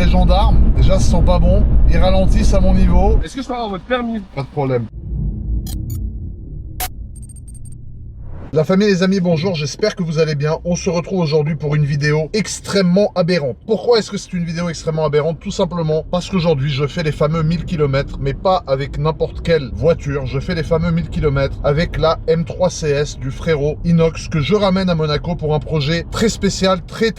les gendarmes. Déjà, ça sent pas bon. Ils ralentissent à mon niveau. Est-ce que je peux avoir votre permis? Pas de problème. La famille, les amis, bonjour, j'espère que vous allez bien. On se retrouve aujourd'hui pour une vidéo extrêmement aberrante. Pourquoi est-ce que c'est une vidéo extrêmement aberrante? Tout simplement parce qu'aujourd'hui, je fais les fameux 1000 km, mais pas avec n'importe quelle voiture. Je fais les fameux 1000 km avec la M3 CS du frérot Inox que je ramène à Monaco pour un projet très spécial, très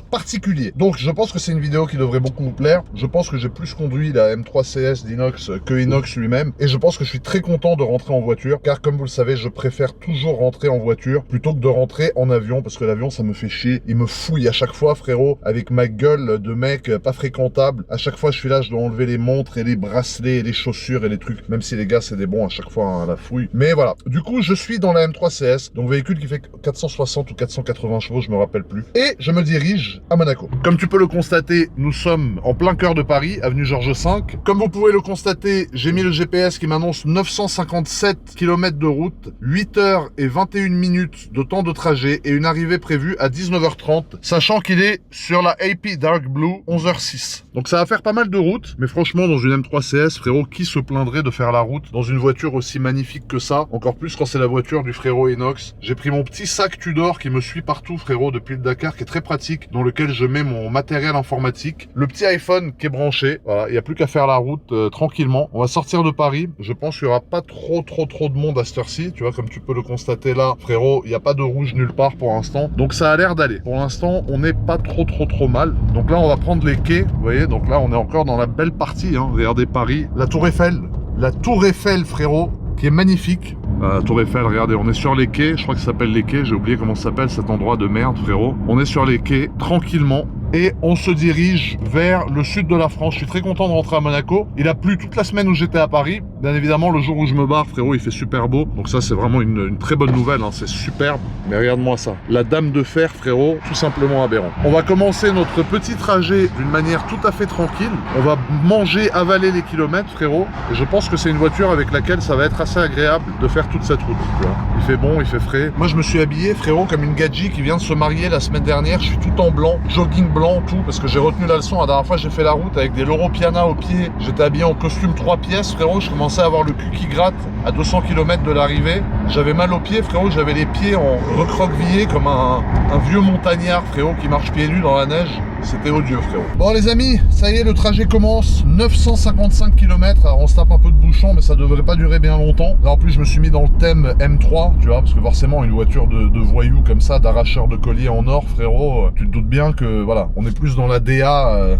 particulier. Donc, je pense que c'est une vidéo qui devrait beaucoup vous plaire. Je pense que j'ai plus conduit la M3 CS d'Inox que Inox lui-même. Et je pense que je suis très content de rentrer en voiture, car comme vous le savez, je préfère toujours rentrer en voiture plutôt que de rentrer en avion, parce que l'avion ça me fait chier, il me fouille à chaque fois, frérot, avec ma gueule de mec pas fréquentable. À chaque fois je suis là, je dois enlever les montres et les bracelets et les chaussures et les trucs, même si les gars c'est des bons à chaque fois, hein, la fouille. Mais voilà, du coup je suis dans la M3 CS, donc véhicule qui fait 460 ou 480 chevaux, je me rappelle plus, et je me dirige à Monaco. Comme tu peux le constater, nous sommes en plein cœur de Paris, avenue Georges V. Comme vous pouvez le constater, j'ai mis le GPS qui m'annonce 957 km de route, 8h21 minutes de temps de trajet et une arrivée prévue à 19h30, sachant qu'il est sur la AP Dark Blue 11h06. Donc ça va faire pas mal de route, mais franchement dans une M3 CS, frérot, qui se plaindrait de faire la route dans une voiture aussi magnifique que ça? Encore plus quand c'est la voiture du frérot Inox. J'ai pris mon petit sac Tudor qui me suit partout, frérot, depuis le Dakar, qui est très pratique, dans lequel je mets mon matériel informatique, le petit iPhone qui est branché. Voilà, il n'y a plus qu'à faire la route tranquillement. On va sortir de Paris. Je pense qu'il n'y aura pas trop de monde à cette heure-ci, tu vois, comme tu peux le constater là, frérot, il n'y a pas de rouge nulle part pour l'instant. Donc ça a l'air d'aller. Pour l'instant, on n'est pas trop mal. Donc là, on va prendre les quais. Vous voyez, donc là, on est encore dans la belle partie. Hein. Regardez Paris. La Tour Eiffel. La Tour Eiffel, frérot, qui est magnifique. La Tour Eiffel, regardez, on est sur les quais. Je crois que ça s'appelle les quais. J'ai oublié comment ça s'appelle cet endroit de merde, frérot. On est sur les quais, tranquillement. Et on se dirige vers le sud de la France. Je suis très content de rentrer à Monaco. Il a plu toute la semaine où j'étais à Paris. Bien évidemment, le jour où je me barre, frérot, il fait super beau. Donc ça, c'est vraiment une très bonne nouvelle, hein. C'est superbe. Mais regarde-moi ça. La Dame de Fer, frérot, tout simplement aberrant. On va commencer notre petit trajet d'une manière tout à fait tranquille. On va manger, avaler les kilomètres, frérot. Et je pense que c'est une voiture avec laquelle ça va être assez agréable de faire toute cette route, tu vois. Il fait bon, il fait frais. Moi, je me suis habillé, frérot, comme une gadji qui vient de se marier la semaine dernière. Je suis tout en blanc, jogging blanc, tout, parce que j'ai retenu la leçon. La dernière fois, j'ai fait la route avec des Loro Piana au pied. J'étais habillé en costume 3 pièces, frérot. Je commençais à avoir le cul qui gratte à 200 km de l'arrivée. J'avais mal aux pieds, frérot. J'avais les pieds en recroquevillés comme un vieux montagnard, frérot, qui marche pieds nus dans la neige. C'était odieux, frérot. Bon, les amis, ça y est, le trajet commence. 955 km. Alors, on se tape un peu de bouchon, mais ça devrait pas durer bien longtemps. Là, en plus, je me suis mis dans le thème M3, tu vois, parce que forcément, une voiture de voyou comme ça, d'arracheur de collier en or, frérot, tu te doutes bien que, voilà, on est plus dans la DA...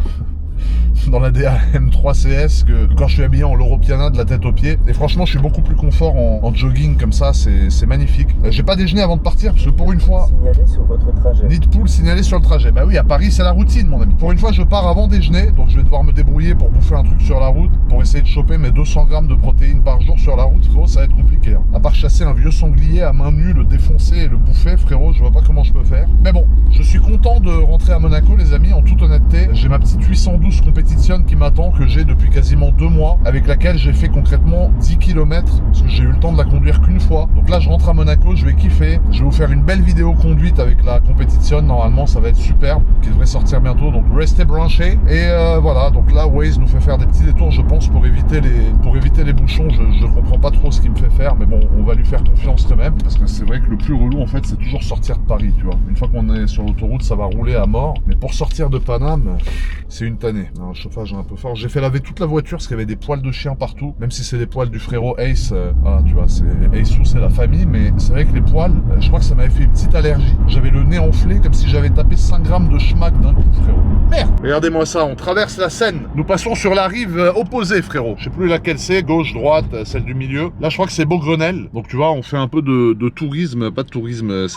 dans la DA M3 CS que quand je suis habillé en Loro Piana de la tête aux pieds. Et franchement, je suis beaucoup plus confort en jogging comme ça, c'est magnifique. J'ai pas déjeuné avant de partir parce que pour une fois... Signalé sur votre trajet. Nidpool signalé sur le trajet. Bah oui, à Paris, c'est la routine, mon ami. Pour une fois, je pars avant déjeuner, donc je vais devoir me débrouiller pour bouffer un truc sur la route, pour essayer de choper mes 200 grammes de protéines par jour sur la route, frérot, ça va être compliqué. Hein. À part chasser un vieux sanglier à main nue, le défoncer et le bouffer, frérot, je vois pas comment je peux faire. Mais bon, je suis content de rentrer à Monaco, les amis, en toute honnêteté. J'ai ma petite 812 compétition qui m'attend, que j'ai depuis quasiment 2 mois, avec laquelle j'ai fait concrètement 10 km, parce que j'ai eu le temps de la conduire qu'une fois. Donc là, je rentre à Monaco, je vais kiffer. Je vais vous faire une belle vidéo conduite avec la compétition. Normalement, ça va être superbe, qui devrait sortir bientôt. Donc restez branchés. Et voilà, donc là, Waze nous fait faire des petits détours, je pense, pour éviter les bouchons. Je comprends pas trop ce qu'il me fait faire, mais bon, on va lui faire confiance quand même, parce que c'est vrai que le plus relou, en fait, c'est toujours sortir de Paris, tu vois. Une fois qu'on est sur l'autoroute, ça va rouler à mort. Mais pour sortir de Paname, c'est une tannée. Un chauffage un peu fort. J'ai fait laver toute la voiture parce qu'il y avait des poils de chien partout, même si c'est des poils du frérot Ace. Voilà, tu vois, Ace, c'est la famille, mais c'est vrai que les poils, je crois que ça m'avait fait une petite allergie. J'avais le nez enflé comme si j'avais tapé 5 grammes de schmack d'un coup, frérot. Merde! Regardez-moi ça, on traverse la Seine. Nous passons sur la rive opposée, frérot. Je sais plus laquelle c'est, gauche, droite, celle du milieu. Là, je crois que c'est Beaugrenelle. Donc, tu vois, on fait un peu de tourisme, pas de tourisme...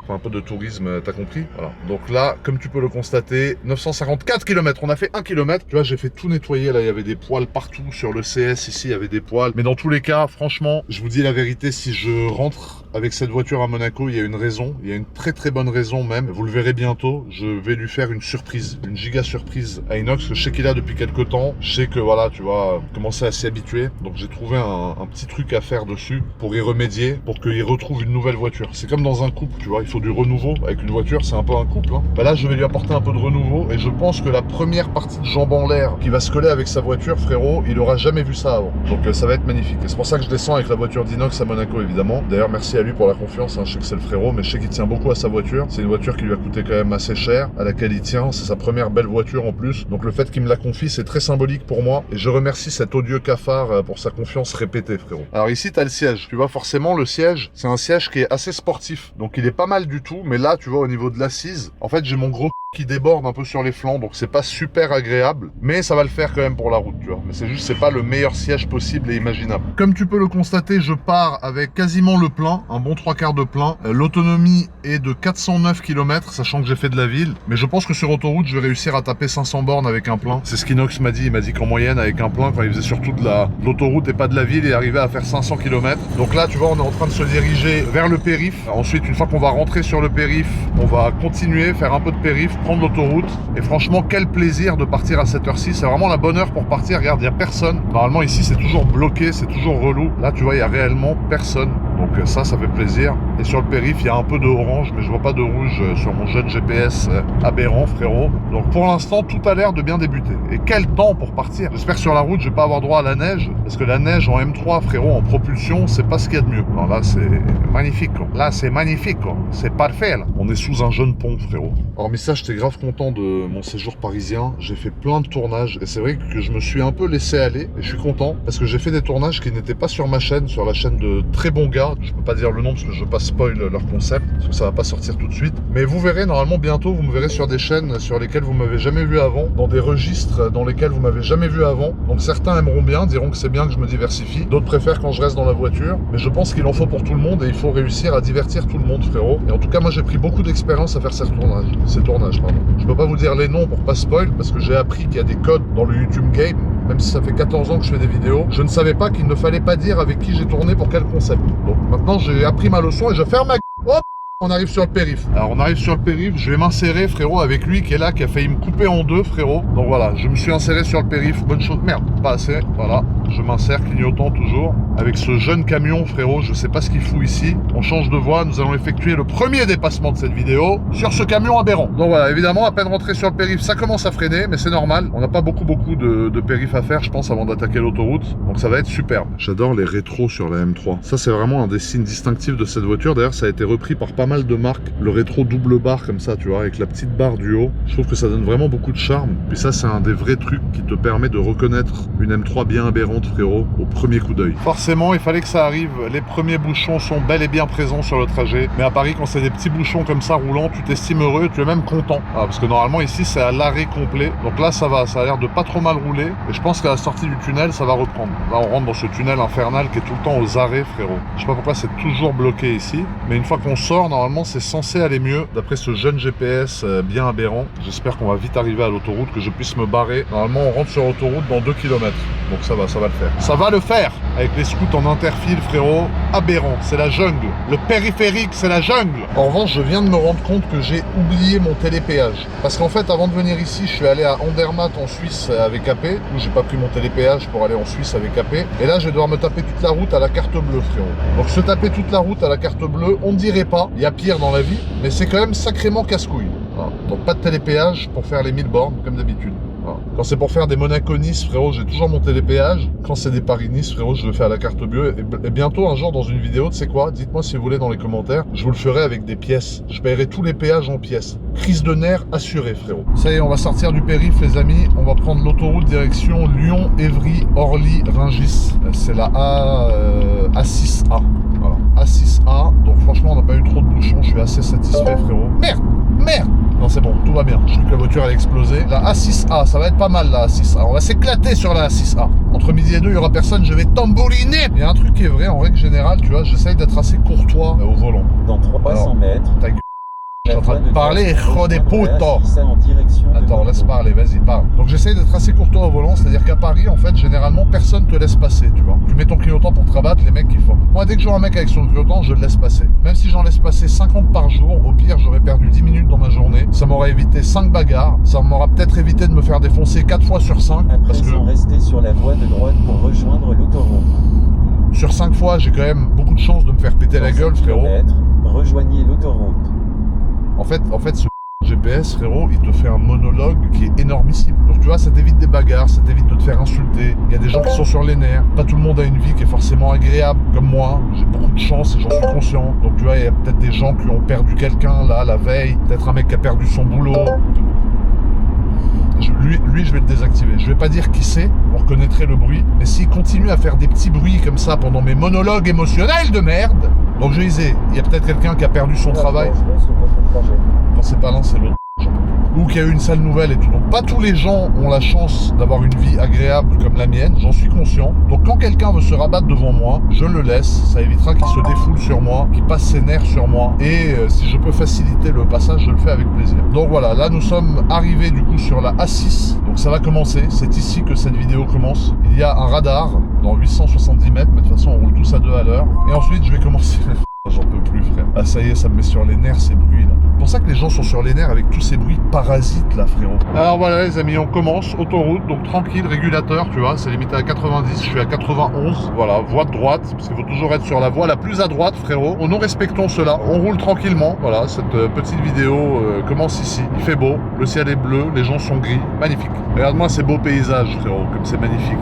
Enfin, un peu de tourisme, t'as compris? Voilà. Donc là, comme tu peux le constater, 954 km. On a fait 1 km. Tu vois, j'ai fait tout nettoyer. Là, il y avait des poils partout. Sur le CS, ici, il y avait des poils. Mais dans tous les cas, franchement, je vous dis la vérité, si je rentre avec cette voiture à Monaco, il y a une raison. Il y a une très bonne raison même. Vous le verrez bientôt. Je vais lui faire une surprise. Une giga surprise à Inox. Que je sais qu'il a depuis quelques temps. Je sais que, voilà, tu vois, commencer à s'y habituer. Donc, j'ai trouvé un petit truc à faire dessus pour y remédier. Pour qu'il retrouve une nouvelle voiture. C'est comme dans un couple, tu vois. faut du renouveau. Avec une voiture, c'est un peu un couple. Hein. Bah là, je vais lui apporter un peu de renouveau et je pense que la première partie de jambe en l'air qui va se coller avec sa voiture, frérot, il aura jamais vu ça avant. Donc ça va être magnifique. Et c'est pour ça que je descends avec la voiture d'Inox à Monaco, évidemment. D'ailleurs, merci à lui pour la confiance. Hein. Je sais que c'est le frérot, mais je sais qu'il tient beaucoup à sa voiture. C'est une voiture qui lui a coûté quand même assez cher, à laquelle il tient. C'est sa première belle voiture en plus. Donc le fait qu'il me la confie, c'est très symbolique pour moi. Et je remercie cet odieux cafard pour sa confiance répétée, frérot. Alors ici, tu as le siège. Tu vois, forcément, le siège, c'est un siège qui est assez sportif. Donc il est pas mal du tout. Mais là, tu vois, au niveau de l'assise, en fait, j'ai mon gros qui déborde un peu sur les flancs, donc c'est pas super agréable, mais ça va le faire quand même pour la route, tu vois. Mais c'est juste, c'est pas le meilleur siège possible et imaginable. Comme tu peux le constater, je pars avec quasiment le plein, un bon 3/4 de plein. L'autonomie est de 409 km, sachant que j'ai fait de la ville, mais je pense que sur autoroute, je vais réussir à taper 500 bornes avec un plein. C'est ce qu'Inox m'a dit, il m'a dit qu'en moyenne, avec un plein, quand il faisait surtout de l'autoroute et pas de la ville, il arrivait à faire 500 km. Donc là, tu vois, on est en train de se diriger vers le périph'. Ensuite, une fois qu'on va rentrer sur le périph', on va continuer, faire un peu de périph', prendre l'autoroute. Et franchement, quel plaisir de partir à cette heure-ci. C'est vraiment la bonne heure pour partir. Regarde, il n'y a personne. Normalement, ici, c'est toujours bloqué, c'est toujours relou. Là, tu vois, il n'y a réellement personne. Donc ça fait plaisir. Et sur le périph', il y a un peu de orange, mais je vois pas de rouge sur mon jeune GPS aberrant, frérot. Donc pour l'instant, tout a l'air de bien débuter. Et quel temps pour partir. J'espère que sur la route, je vais pas avoir droit à la neige. Parce que la neige en M3, frérot, en propulsion, c'est pas ce qu'il y a de mieux. Non, là, c'est magnifique, quoi. Là, c'est magnifique, quoi. C'est parfait, là. On est sous un jeune pont, frérot. Alors, mais ça, j'étais grave content de mon séjour parisien. J'ai fait plein de tournages. Et c'est vrai que je me suis un peu laissé aller. Et je suis content. Parce que j'ai fait des tournages qui n'étaient pas sur ma chaîne, sur la chaîne de très bons gars. Je peux pas dire le nom parce que je veux pas spoil leur concept. Parce que ça va pas sortir tout de suite. Mais vous verrez, normalement, bientôt, vous me verrez sur des chaînes sur lesquelles vous m'avez jamais vu avant. Dans des registres dans lesquels vous m'avez jamais vu avant. Donc certains aimeront bien, diront que c'est bien que je me diversifie. D'autres préfèrent quand je reste dans la voiture. Mais je pense qu'il en faut pour tout le monde et il faut réussir à divertir tout le monde, frérot. Et en tout cas, moi, j'ai pris beaucoup d'expérience à faire ces tournages, pardon. Je peux pas vous dire les noms pour pas spoil parce que j'ai appris qu'il y a des codes dans le YouTube game. Même si ça fait 14 ans que je fais des vidéos, je ne savais pas qu'il ne fallait pas dire avec qui j'ai tourné pour quel concept. Donc maintenant, j'ai appris ma leçon et je ferme ma gueule. Hop! On arrive sur le périph'. Alors on arrive sur le périph', je vais m'insérer, frérot, avec lui qui est là, qui a failli me couper en deux, frérot. Donc voilà, je me suis inséré sur le périph', bonne chose. Merde, pas assez, voilà. Je m'insère, clignotant toujours. Avec ce jeune camion, frérot, je sais pas ce qu'il fout ici. On change de voie, nous allons effectuer le premier dépassement de cette vidéo sur ce camion aberrant. Donc voilà, évidemment, à peine rentré sur le périph', ça commence à freiner, mais c'est normal. On n'a pas beaucoup de périph' à faire, je pense, avant d'attaquer l'autoroute. Donc ça va être superbe. J'adore les rétros sur la M3. Ça, c'est vraiment un des signes distinctifs de cette voiture. D'ailleurs, ça a été repris par pas mal de marques. Le rétro double barre comme ça, tu vois, avec la petite barre du haut. Je trouve que ça donne vraiment beaucoup de charme. Puis ça, c'est un des vrais trucs qui te permet de reconnaître une M3 bien aberrante, frérot, au premier coup d'œil. Forcément, il fallait que ça arrive. Les premiers bouchons sont bel et bien présents sur le trajet. Mais à Paris, quand c'est des petits bouchons comme ça roulants, tu t'estimes heureux, tu es même content. Ah, parce que normalement, ici, c'est à l'arrêt complet. Donc là, ça va. Ça a l'air de pas trop mal rouler. Et je pense qu'à la sortie du tunnel, ça va reprendre. Là, on rentre dans ce tunnel infernal qui est tout le temps aux arrêts, frérot. Je sais pas pourquoi c'est toujours bloqué ici. Mais une fois qu'on sort, normalement, c'est censé aller mieux. D'après ce jeune GPS bien aberrant. J'espère qu'on va vite arriver à l'autoroute, que je puisse me barrer. Normalement, on rentre sur l'autoroute dans 2 km. Donc ça va le faire. Ça va le faire. Avec les scouts en interfile, frérot. Aberrant, c'est la jungle. Le périphérique, c'est la jungle. En revanche, je viens de me rendre compte que j'ai oublié mon télépéage. Parce qu'en fait, avant de venir ici, je suis allé à Andermatt en Suisse avec AP. Où j'ai pas pris mon télépéage pour aller en Suisse avec AP. Et là, je vais devoir me taper toute la route à la carte bleue, frérot. Donc se taper toute la route à la carte bleue, on ne dirait pas. Il y a pire dans la vie. Mais c'est quand même sacrément casse-couille. Voilà. Donc pas de télépéage pour faire les 1000 bornes, comme d'habitude. Voilà. Quand c'est pour faire des Monaco-Nice, frérot, j'ai toujours mon télépéage. Quand c'est des Paris-Nice, frérot, je le fais à la carte bleue. Et bientôt, un jour, dans une vidéo, tu sais quoi? Dites-moi si vous voulez dans les commentaires. Je vous le ferai avec des pièces. Je paierai tous les péages en pièces. Crise de nerfs assurée, frérot. Ça y est, on va sortir du périph', les amis. On va prendre l'autoroute direction Lyon, Évry, Orly, Rungis. C'est la A6A. Voilà, A6A. Donc franchement, on n'a pas eu trop de bouchons. Je suis assez satisfait, frérot. Merde! Merde! Non, c'est bon, tout va bien. Je crois que la voiture elle a explosé. La A6A, ça va être pas mal la A6A. On va s'éclater sur la A6A. Entre midi et deux, il n'y aura personne, je vais tambouriner. Il y a un truc qui est vrai, en règle générale, tu vois, j'essaye d'être assez courtois au volant. Dans 300 mètres. Ta gueule. Je suis en train de parler, hijo de puto. Attends, laisse parler, vas-y, parle. Donc j'essaye d'être assez courtois au volant, c'est-à-dire qu'à Paris, en fait, généralement, personne te laisse passer, tu vois. Tu mets ton clignotant pour te rabattre, les mecs, ils font. Moi, dès que je vois un mec avec son clignotant, je le laisse passer. Même si j'en laisse passer 50 par jour, au pire, j'aurais perdu 10 minutes dans ma journée. Ça m'aurait évité 5 bagarres. Ça m'aura peut-être évité de me faire défoncer 4 fois sur 5. Parce que rester sur la voie de droite pour rejoindre l'autoroute. Sur 5 fois, j'ai quand même beaucoup de chance de me faire péter la gueule, frérot. Rejoignez l'autoroute. En fait, ce GPS, frérot, il te fait un monologue qui est énormissime. Donc tu vois, ça t'évite des bagarres, ça t'évite de te faire insulter. Il y a des gens qui sont sur les nerfs. Pas tout le monde a une vie qui est forcément agréable, comme moi. J'ai beaucoup de chance et j'en suis conscient. Donc tu vois, il y a peut-être des gens qui ont perdu quelqu'un, là, la veille. Peut-être un mec qui a perdu son boulot. Lui, je vais le désactiver. Je vais pas dire qui c'est, vous reconnaîtrez le bruit. Mais s'il continue à faire des petits bruits comme ça pendant mes monologues émotionnels de merde, donc je disais, il y a peut-être quelqu'un qui a perdu son travail. Non, c'est pas l'un, c'est l'autre. Ou qu'il y a eu une sale nouvelle et tout. Donc pas tous les gens ont la chance d'avoir une vie agréable comme la mienne, j'en suis conscient. Donc quand quelqu'un veut se rabattre devant moi, je le laisse, ça évitera qu'il se défoule sur moi, qu'il passe ses nerfs sur moi. Et si je peux faciliter le passage, je le fais avec plaisir. Donc voilà, là nous sommes arrivés du coup sur la A6. Donc ça va commencer, c'est ici que cette vidéo commence. Il y a un radar dans 870 mètres, mais de toute façon on roule tous à 2 à l'heure. Et ensuite je vais commencer... J'en peux plus, frère. Ah, ça y est, ça me met sur les nerfs, ces bruits, là. C'est pour ça que les gens sont sur les nerfs avec tous ces bruits parasites, là, frérot. Alors voilà, les amis, on commence. Autoroute, donc tranquille, régulateur, tu vois. C'est limité à 90, je suis à 91. Voilà, voie de droite, parce qu'il faut toujours être sur la voie la plus à droite, frérot. Nous respectons cela. On roule tranquillement. Voilà, cette petite vidéo commence ici. Il fait beau, le ciel est bleu, les gens sont gris. Magnifique. Regarde-moi ces beaux paysages, frérot, comme c'est magnifique.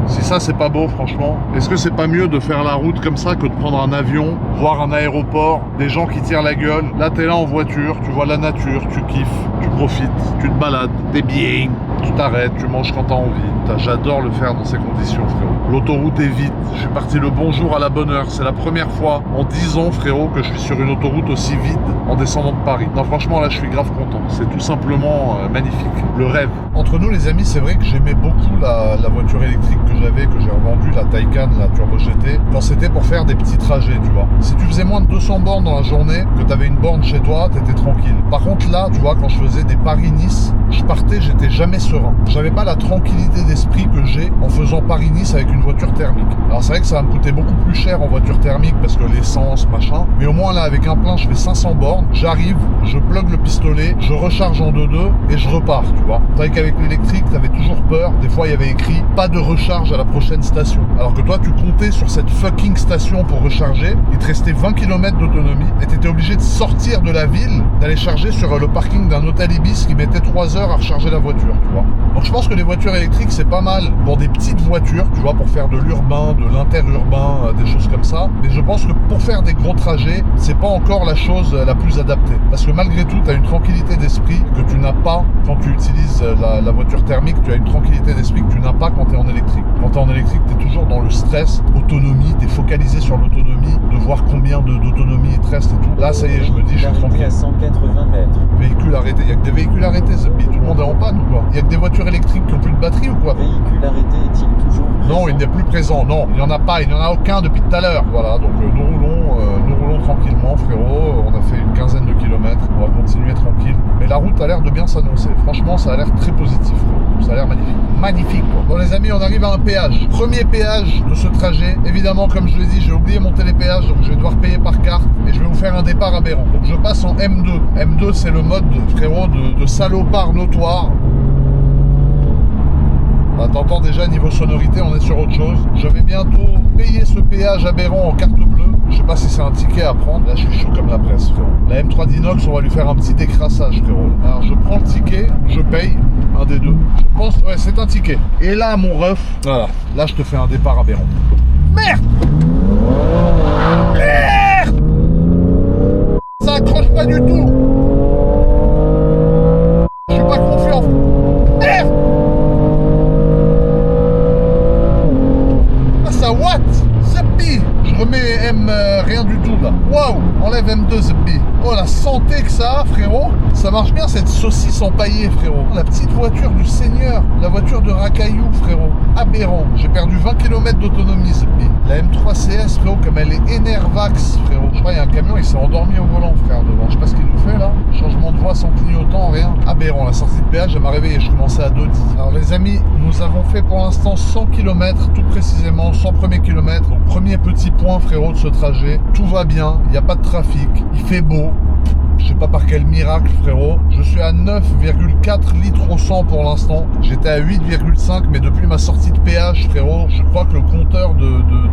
Si ça c'est pas beau, franchement, est-ce que c'est pas mieux de faire la route comme ça que de prendre un avion, voir un aéroport, des gens qui tirent la gueule? Là t'es là en voiture, tu vois la nature, tu kiffes, tu profites, tu te balades, t'es bien, tu t'arrêtes, tu manges quand t'as envie. J'adore le faire dans ces conditions, frérot. L'autoroute est vide, je suis parti le bonjour à la bonne heure. C'est la première fois en 10 ans, frérot, que je suis sur une autoroute aussi vide en descendant de Paris. Non, franchement, là, je suis grave content. C'est tout simplement magnifique. Le rêve. Entre nous, les amis, c'est vrai que j'aimais beaucoup la voiture électrique que j'avais, que j'ai revendue, la Taycan, la Turbo GT, quand c'était pour faire des petits trajets, tu vois. Si tu faisais moins de 200 bornes dans la journée, que t'avais une borne chez toi, t'étais tranquille. Par contre, là, tu vois, quand je faisais des Paris-Nice, je partais, j'étais jamais serein. J'avais pas la tranquillité d'esprit que j'ai en faisant Paris-Nice avec une voiture thermique. Alors c'est vrai que ça va me coûter beaucoup plus cher en voiture thermique parce que l'essence, machin. Mais au moins là, avec un plein, je fais 500 bornes, j'arrive, je plug le pistolet, je recharge en 2.2 et je repars, tu vois. C'est vrai qu'avec l'électrique, t'avais toujours peur. Des fois, il y avait écrit pas de recharge à la prochaine station. Alors que toi, tu comptais sur cette fucking station pour recharger. Il te restait 20 km d'autonomie et t'étais obligé de sortir de la ville, d'aller charger sur le parking d'un hôtel Ibis qui mettait 3 heures à recharger la voiture, tu vois. Donc je pense que les voitures électriques, c'est pas mal pour des petites voitures, tu vois, pour faire de l'urbain, de l'interurbain, des choses comme ça. Mais je pense que pour faire des gros trajets, c'est pas encore la chose la plus adaptée. Parce que malgré tout, tu as une tranquillité d'esprit que tu n'as pas quand tu utilises la voiture thermique. Tu as une tranquillité d'esprit que tu n'as pas quand tu es en électrique. Quand tu es en électrique, tu es toujours dans le stress, autonomie, tu es focalisé sur l'autonomie, de voir combien d'autonomie il te reste et tout. Là, ça y est, je me dis, je suis tranquille. À 180 mètres. Véhicule arrêté, il y a que des véhicules arrêtés, Zebby. Tout le monde est en panne ou quoi? Il y a que des voitures électriques qui ont plus de batterie ou quoi? Véhicule arrêté est-il toujours présent? Non, il n'est plus présent, non, il n'y en a pas, il n'y en a aucun depuis tout à l'heure. Voilà, donc nous roulons tranquillement, frérot. On a fait une quinzaine de kilomètres, on va continuer tranquille. Mais la route a l'air de bien s'annoncer. Franchement, ça a l'air très positif, frérot. Ça a l'air magnifique. Magnifique, quoi. Bon, les amis, on arrive à un péage. Premier péage de ce trajet. Évidemment, comme je l'ai dit, j'ai oublié mon télépéage, donc je vais devoir payer par carte. Et je vais vous faire un départ aberrant. Donc je passe en M2. M2, c'est le mode, frérot, de salopard notoire. T'entends déjà, niveau sonorité, on est sur autre chose. Je vais bientôt payer ce péage aberrant en carte bleue. Je sais pas si c'est un ticket à prendre. Là, je suis chaud comme la presse, frérot. La M3 d'Inox, on va lui faire un petit décrassage, frérot. Alors, je prends le ticket, je paye. Un des deux. Je pense, ouais, c'est un ticket. Et là, mon ref, voilà. Là, je te fais un départ aberrant. Merde! Merde! Ça accroche pas du tout! Je suis pas confiant. Merde! Ça watt, Zebby. Je remets M rien du tout là. Waouh, enlève M2 Zebby. Oh la santé que ça a, frérot. Ça marche bien cette saucisse empaillée, frérot. La petite voiture du Seigneur, la voiture de Racaillou, frérot. Aberrant. J'ai perdu 20 km d'autonomie, Zebby. La M3 CS, frérot, comme elle est énervax, frérot. Je crois qu'il y a un camion, il s'est endormi au volant, frère, devant. Je sais pas ce qu'il nous fait là. Changement de voie sans clignotant, rien. Aberrant, la sortie de péage, elle m'a réveillé. Je commençais à 2,10. Alors les amis, nous avons fait pour l'instant 100 km, tout précisément, 100 premiers kilomètres. Donc premier petit point, frérot, de ce trajet. Tout va bien, il n'y a pas de trafic, il fait beau. je sais pas par quel miracle frérot, je suis à 9,4 litres au 100 pour l'instant. J'étais à 8,5 mais depuis ma sortie de péage frérot, je crois que le compteur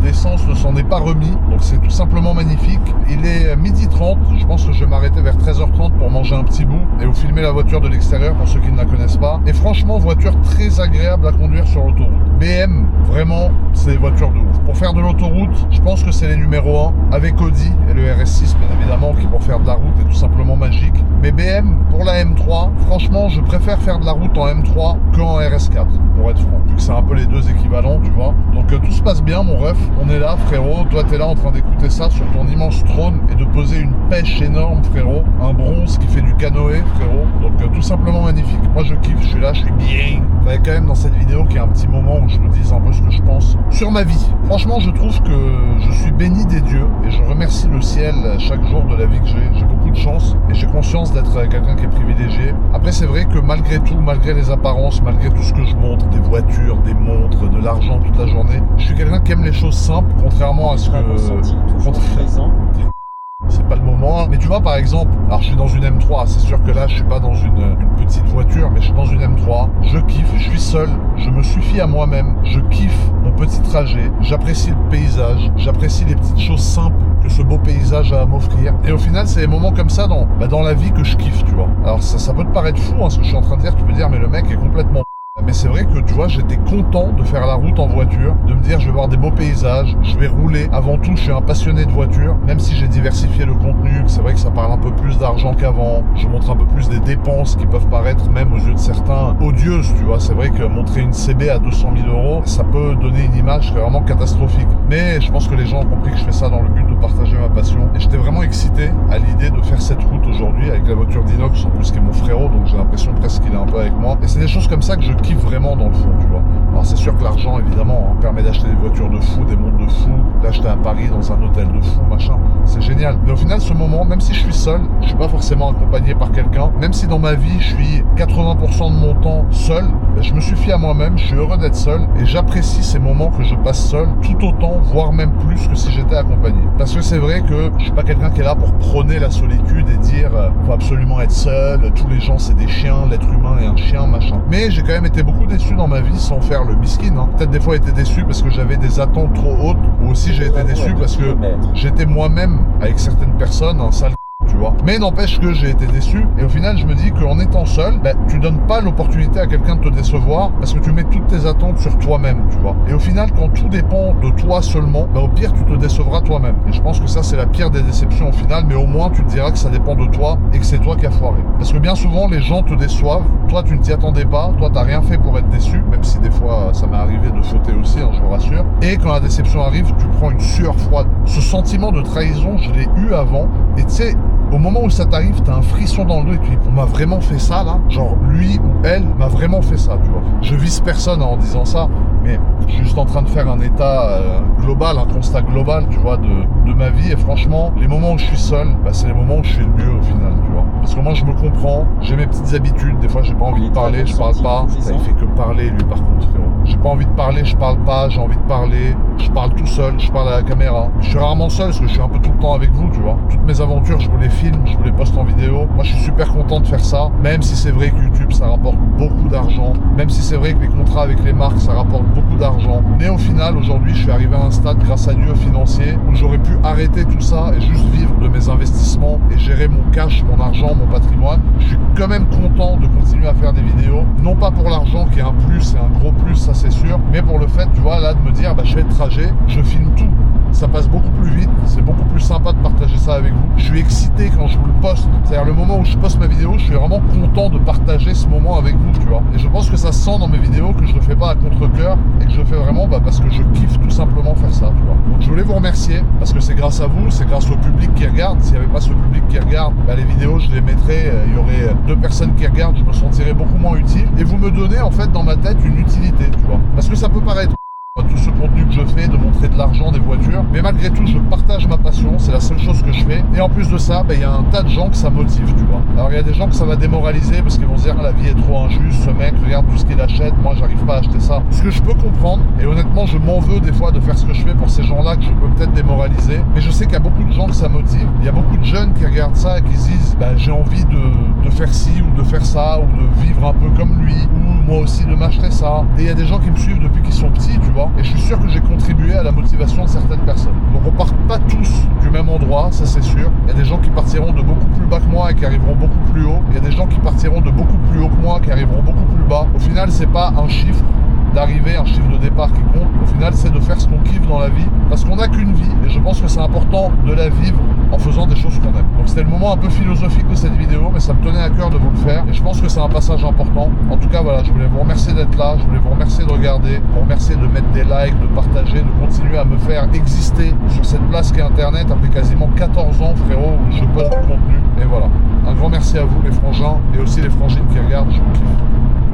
d'essence ne s'en est pas remis. Donc c'est tout simplement magnifique. Il est 12h30, je pense que je vais m'arrêter vers 13h30 pour manger un petit bout et vous filmer la voiture de l'extérieur pour ceux qui ne la connaissent pas. Et franchement, voiture très agréable à conduire sur l'autoroute. BM, vraiment, c'est des voitures de ouf. Pour faire de l'autoroute, je pense que c'est les numéros 1 avec Audi et le RS6 bien évidemment qui pour faire de la route est tout simplement magique. Mais BM, pour la M3, franchement, je préfère faire de la route en M3 qu'en RS4 pour être franc. Vu que c'est un peu les deux équivalents, tu vois. Donc tout se passe bien mon ref, on est là frérot, toi t'es là en train d'écouter ça sur ton immense trône et de poser une pêche énorme frérot, un bronze qui fait du canoë frérot, donc tout simplement magnifique. Moi je kiffe, je suis là, je suis bien. Il fallait quand même dans cette vidéo qu'il y ait un petit moment où je vous dise un peu ce que je pense sur ma vie. Franchement je trouve que je suis béni des dieux et je remercie le ciel chaque jour de la vie que j'ai beaucoup de chance et j'ai conscience d'être quelqu'un qui est privilégié. Après c'est vrai que malgré tout, malgré les apparences, malgré tout ce que je montre, des voitures, des montres, de l'argent toute la journée, je suis quelqu'un qui aime les choses simples, contrairement à ce que... C'est pas le moment, hein. Mais tu vois par exemple, alors je suis dans une M3, c'est sûr que là je suis pas dans une petite voiture, mais je suis dans une M3, je kiffe, je suis seul, je me suffis à moi-même, je kiffe mon petit trajet, j'apprécie le paysage, j'apprécie les petites choses simples que ce beau paysage a à m'offrir. Et au final c'est des moments comme ça dans la vie que je kiffe, tu vois. Alors ça peut te paraître fou hein, ce que je suis en train de dire, tu peux dire mais le mec est complètement... Mais c'est vrai que tu vois, j'étais content de faire la route en voiture, de me dire je vais voir des beaux paysages, je vais rouler. Avant tout, je suis un passionné de voiture, même si j'ai diversifié le contenu, c'est vrai que ça parle un peu plus d'argent qu'avant. Je montre un peu plus des dépenses qui peuvent paraître, même aux yeux de certains, odieuses, tu vois. C'est vrai que montrer une CB à 200 000 €, ça peut donner une image vraiment catastrophique. Mais je pense que les gens ont compris que je fais ça dans le but de partager ma passion. Et j'étais vraiment excité à l'idée de faire cette route aujourd'hui avec la voiture d'Inox, en plus qui est mon frérot, donc j'ai l'impression presque qu'il est un peu avec moi. Et c'est des choses comme ça que je kiffe vraiment dans le fond, tu vois. Alors c'est sûr que l'argent évidemment permet d'acheter des voitures de fou, des montres de fou, d'acheter à Paris dans un hôtel de fou, machin, c'est génial. Mais au final ce moment, même si je suis seul, je suis pas forcément accompagné par quelqu'un, même si dans ma vie je suis 80% de mon temps seul, je me suffis à moi-même, je suis heureux d'être seul et j'apprécie ces moments que je passe seul tout autant, voire même plus que si j'étais accompagné. Parce que c'est vrai que je suis pas quelqu'un qui est là pour prôner la solitude et dire faut absolument être seul, tous les gens c'est des chiens, l'être humain est un chien, machin. Mais j'ai quand même été beaucoup déçu dans ma vie sans faire le miskin, hein. Peut-être des fois été déçu parce que j'avais des attentes trop hautes, ou aussi j'ai été déçu parce que j'étais moi-même avec certaines personnes un sale, tu vois. Mais n'empêche que j'ai été déçu et au final je me dis qu'en étant seul, tu donnes pas l'opportunité à quelqu'un de te décevoir parce que tu mets toutes tes attentes sur toi-même, tu vois. Et au final quand tout dépend de toi seulement, au pire tu te décevras toi-même. Et je pense que ça c'est la pire des déceptions au final, mais au moins tu te diras que ça dépend de toi et que c'est toi qui as foiré. Parce que bien souvent les gens te déçoivent, toi tu ne t'y attendais pas, toi t'as rien fait pour être déçu, même si des fois ça m'est arrivé de fauter aussi, hein, je vous rassure. Et quand la déception arrive, tu prends une sueur froide. Ce sentiment de trahison, je l'ai eu avant, et tu sais, au moment où ça t'arrive, t'as un frisson dans le dos et tu dis on m'a vraiment fait ça là, genre lui ou elle m'a vraiment fait ça, tu vois. Je vise personne en disant ça, mais je suis juste en train de faire un état global, un constat global, tu vois, de ma vie. Et franchement, les moments où je suis seul, c'est les moments où je suis le mieux au final, tu vois. Parce que moi je me comprends, j'ai mes petites habitudes, des fois j'ai pas envie de parler, je parle pas. Ça, il fait que parler lui par contre, frérot. J'ai pas envie de parler, je parle pas, j'ai envie de parler, je parle tout seul, je parle à la caméra. Je suis rarement seul parce que je suis un peu tout le temps avec vous, tu vois. Toutes mes aventures, je vous les filme, je vous les poste en vidéo. Moi je suis super content de faire ça, même si c'est vrai que YouTube ça rapporte beaucoup d'argent, même si c'est vrai que les contrats avec les marques ça rapporte beaucoup d'argent. Mais au final aujourd'hui je suis arrivé à un stade, grâce à Dieu, financier, où j'aurais pu arrêter tout ça et juste vivre de mes investissements et gérer mon cash, mon argent, mon patrimoine. Je suis quand même content de continuer à faire des vidéos, non pas pour l'argent qui est un plus et un gros plus, ça c'est sûr, mais pour le fait, tu vois, là de me dire je fais le trajet, je filme tout, ça passe beaucoup plus vite, c'est beaucoup plus sympa de partager ça avec vous. Je suis excité quand je vous le poste, c'est-à-dire le moment où je poste ma vidéo, je suis vraiment content de partager ce moment avec vous, tu vois. Et je pense que ça se sent dans mes vidéos que je le fais pas à contre-cœur et que je le fais vraiment parce que je kiffe tout simplement faire ça, tu vois. Donc je voulais vous remercier parce que c'est grâce à vous, c'est grâce au public qui regarde. S'il n'y avait pas ce public qui regarde, les vidéos je les mettrais, il y aurait 2 personnes qui regardent, je me sentirais beaucoup moins utile. Et vous me donnez en fait dans ma tête une utilité, tu vois. Parce que ça peut paraître tout ce contenu que je fais, de montrer de l'argent, des voitures. Mais malgré tout, je partage ma passion, c'est la seule chose que je fais. Et en plus de ça, il y a un tas de gens que ça motive, tu vois. Alors il y a des gens que ça va démoraliser parce qu'ils vont se dire la vie est trop injuste, ce mec, regarde tout ce qu'il achète, moi j'arrive pas à acheter ça. Ce que je peux comprendre, et honnêtement je m'en veux des fois de faire ce que je fais pour ces gens-là que je peux peut-être démoraliser. Mais je sais qu'il y a beaucoup de gens que ça motive. Il y a beaucoup de jeunes qui regardent ça et qui se disent j'ai envie de faire ci ou de faire ça, ou de vivre un peu comme lui, ou moi aussi de m'acheter ça. Et il y a des gens qui me suivent depuis qu'ils sont petits, tu vois. Et je suis sûr que j'ai contribué à la motivation de certaines personnes. Donc on part pas tous du même endroit, ça c'est sûr. Il y a des gens qui partiront de beaucoup plus bas que moi et qui arriveront beaucoup plus haut. Il y a des gens qui partiront de beaucoup plus haut que moi qui arriveront beaucoup plus bas. Au final, c'est pas un chiffre d'arrivée, un chiffre de départ qui compte. Au final, c'est de faire ce qu'on kiffe dans la vie, parce qu'on n'a qu'une vie, et je pense que c'est important de la vivre en faisant des choses qu'on aime. Donc c'était le moment un peu philosophique de cette vidéo, mais ça me tenait à cœur de vous le faire, et je pense que c'est un passage important. En tout cas, voilà, je voulais vous remercier d'être là, je voulais vous remercier de regarder, vous remercier de mettre des likes, de partager, de continuer à me faire exister sur cette place qu'est Internet, après quasiment 14 ans, frérot, où je poste du contenu. Et voilà, un grand merci à vous, les frangins, et aussi les frangines qui regardent, je vous kiffe.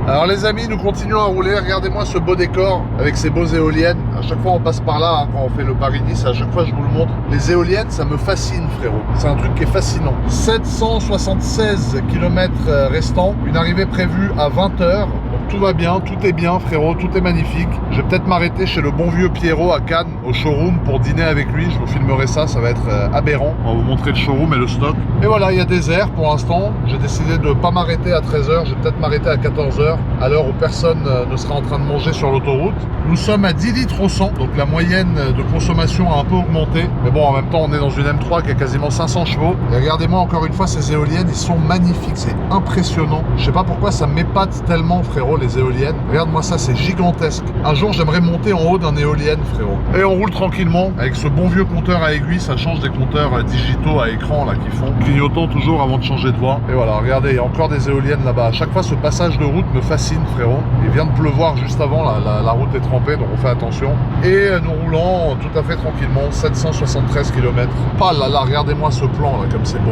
Alors les amis, nous continuons à rouler. Regardez-moi ce beau décor avec ces beaux éoliennes. À chaque fois on passe par là, hein, quand on fait le Paris-Nice, à chaque fois je vous le montre. Les éoliennes, ça me fascine, frérot. C'est un truc qui est fascinant. 776 km restants, une arrivée prévue à 20h. Donc tout va bien, tout est bien, frérot, tout est magnifique. Je vais peut-être m'arrêter chez le bon vieux Pierrot à Cannes, au showroom, pour dîner avec lui. Je vous filmerai ça, ça va être aberrant. On va vous montrer le showroom et le stock. Et voilà, il y a des airs pour l'instant. J'ai décidé de ne pas m'arrêter à 13h, je vais peut-être m'arrêter à 14h. À l'heure où personne ne sera en train de manger sur l'autoroute. Nous sommes à 10 litres au 100, donc la moyenne de consommation a un peu augmenté. Mais bon, en même temps, on est dans une M3 qui a quasiment 500 chevaux. Et regardez-moi encore une fois ces éoliennes, ils sont magnifiques, c'est impressionnant. Je sais pas pourquoi ça m'épate tellement, frérot, les éoliennes. Regarde-moi ça, c'est gigantesque. Un jour, j'aimerais monter en haut d'un éolienne, frérot. Et on roule tranquillement avec ce bon vieux compteur à aiguille. Ça change des compteurs digitaux à écran là qui font clignotant toujours avant de changer de voie. Et voilà, regardez, il y a encore des éoliennes là-bas. À chaque fois, ce passage de route me fascine, frérot. Il vient de pleuvoir juste avant, la route est trempée, donc on fait attention. Et nous roulons tout à fait tranquillement, 773 km. Pas là, regardez-moi ce plan là, comme c'est beau.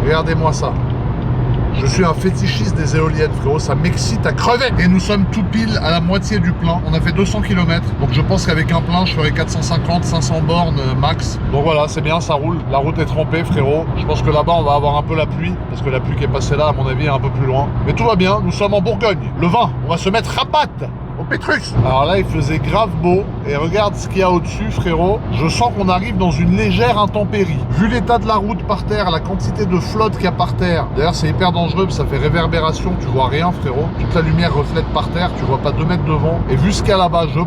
Regardez-moi ça. Je suis un fétichiste des éoliennes, frérot, ça m'excite à crever. Et nous sommes tout pile à la moitié du plein. On a fait 200 km, donc je pense qu'avec un plein, je ferai 450, 500 bornes max. Donc voilà, c'est bien, ça roule. La route est trempée, frérot. Je pense que là-bas, on va avoir un peu la pluie, parce que la pluie qui est passée là, à mon avis, est un peu plus loin. Mais tout va bien, nous sommes en Bourgogne. Le vin, on va se mettre rapat au Pétrus. Alors là, il faisait grave beau. Et regarde ce qu'il y a au-dessus, frérot. Je sens qu'on arrive dans une légère intempérie. Vu l'état de la route par terre, la quantité de flotte qu'il y a par terre. D'ailleurs, c'est hyper dangereux, ça fait réverbération. Tu vois rien, frérot. Toute la lumière reflète par terre. Tu vois pas 2 mètres devant. Et vu ce qu'il y a là-bas, je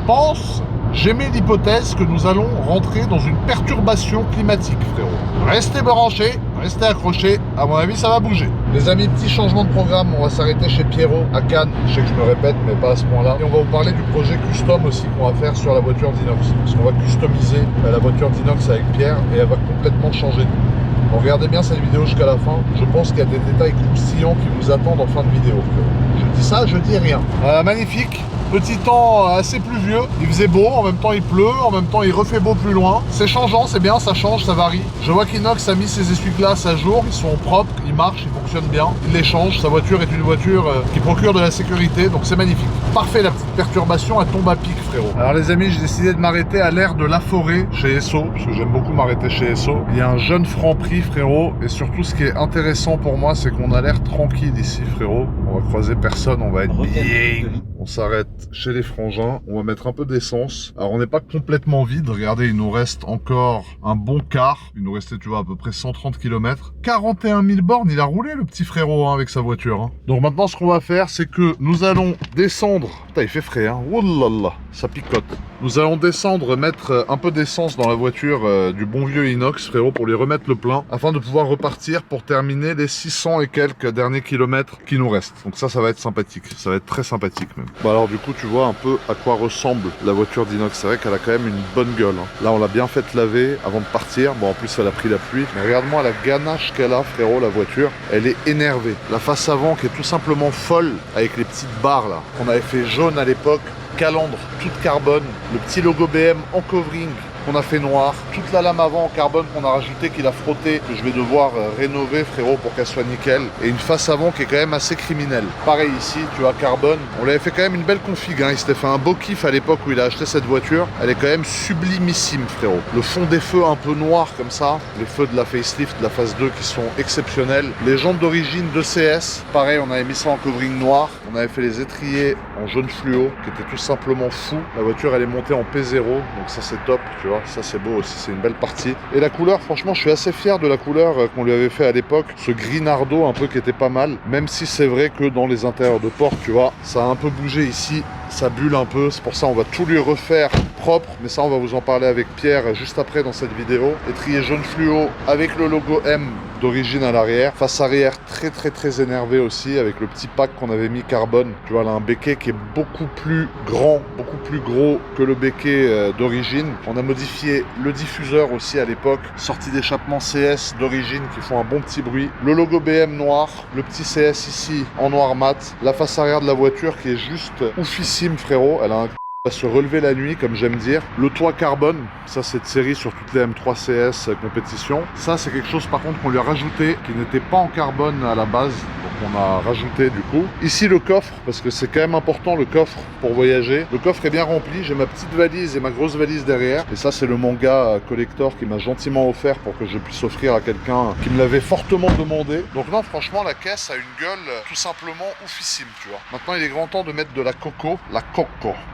pense... J'émets l'hypothèse que nous allons rentrer dans une perturbation climatique, frérot. Restez branchés, restez accrochés, à mon avis ça va bouger. Les amis, petit changement de programme, on va s'arrêter chez Pierrot à Cannes. Je sais que je me répète, mais pas à ce point-là. Et on va vous parler du projet custom aussi qu'on va faire sur la voiture d'inox. Parce qu'on va customiser la voiture d'inox avec Pierre et elle va complètement changer de vie. Donc regardez bien cette vidéo jusqu'à la fin. Je pense qu'il y a des détails croustillants qui vous attendent en fin de vidéo, frérot. Je dis ça, je dis rien. Magnifique. Petit temps assez pluvieux, il faisait beau, en même temps il pleut, en même temps il refait beau plus loin. C'est changeant, c'est bien, ça change, ça varie. Je vois qu'Inox a mis ses essuie-glaces à jour, ils sont propres, ils marchent, ils fonctionnent bien. Il les change, sa voiture est une voiture qui procure de la sécurité, donc c'est magnifique. Parfait, la petite perturbation, elle tombe à pic, frérot. Alors les amis, j'ai décidé de m'arrêter à l'aire de La Forêt, chez Esso, parce que j'aime beaucoup m'arrêter chez Esso. Il y a un jeune Franprix, frérot, et surtout ce qui est intéressant pour moi, c'est qu'on a l'air tranquille ici, frérot. On va croiser personne, on va être bien. On s'arrête chez les frangins, on va mettre un peu d'essence. Alors on n'est pas complètement vide, regardez, il nous reste encore un bon quart. Il nous restait, tu vois, à peu près 130 km. 41 000 bornes, il a roulé le petit frérot hein, avec sa voiture. Hein. Donc maintenant ce qu'on va faire, c'est que nous allons descendre. Putain, il fait frais, hein. Oh là là, ça picote. Nous allons descendre, mettre un peu d'essence dans la voiture du bon vieux Inox, frérot, pour lui remettre le plein, afin de pouvoir repartir pour terminer les 600 et quelques derniers kilomètres qui nous restent. Donc ça va être sympathique, ça va être très sympathique même. Bon alors du coup, tu vois un peu à quoi ressemble la voiture d'Inox. C'est vrai qu'elle a quand même une bonne gueule. Hein. Là, on l'a bien fait laver avant de partir. Bon, en plus, elle a pris la pluie. Mais regarde-moi la ganache qu'elle a, frérot, la voiture. Elle est énervée. La face avant qui est tout simplement folle, avec les petites barres là, qu'on avait fait jaune à l'époque. Calandre, toute carbone, le petit logo BM en covering qu'on a fait noir, toute la lame avant en carbone qu'on a rajouté, qu'il a frotté, que je vais devoir rénover frérot pour qu'elle soit nickel, et une face avant qui est quand même assez criminelle. Pareil ici, tu vois, carbone, on lui avait fait quand même une belle config, hein. Il s'était fait un beau kiff à l'époque où il a acheté cette voiture, elle est quand même sublimissime frérot. Le fond des feux un peu noir comme ça, les feux de la facelift, de la phase 2 qui sont exceptionnels, les jantes d'origine de CS, pareil on avait mis ça en covering noir, on avait fait les étriers en jaune fluo qui était tout simplement fou. La voiture elle est montée en P0, donc ça c'est top, tu vois, ça c'est beau aussi, c'est une belle partie. Et la couleur, franchement je suis assez fier de la couleur qu'on lui avait fait à l'époque, ce gris nardo un peu qui était pas mal, même si c'est vrai que dans les intérieurs de porte, tu vois, ça a un peu bougé ici, ça bulle un peu, c'est pour ça on va tout lui refaire propre, mais ça on va vous en parler avec Pierre juste après dans cette vidéo. Étrier jaune fluo avec le logo M d'origine à l'arrière, face arrière très énervé aussi avec le petit pack qu'on avait mis carbone, tu vois là un béquet qui est beaucoup plus grand, beaucoup plus gros que le béquet d'origine. On a modifié le diffuseur aussi à l'époque, sortie d'échappement CS d'origine qui font un bon petit bruit, le logo BM noir, le petit CS ici en noir mat, la face arrière de la voiture qui est juste oufissime frérot, elle a un va se relever la nuit comme j'aime dire. Le toit carbone, ça c'est de série sur toutes les M3 CS compétition. Ça c'est quelque chose par contre qu'on lui a rajouté qui n'était pas en carbone à la base, donc on a rajouté du coup. Ici le coffre, parce que c'est quand même important le coffre pour voyager. Le coffre est bien rempli, j'ai ma petite valise et ma grosse valise derrière. Et ça c'est le manga collector qui m'a gentiment offert pour que je puisse offrir à quelqu'un qui me l'avait fortement demandé. Donc non franchement la caisse a une gueule tout simplement oufissime tu vois. Maintenant il est grand temps de mettre de la coco,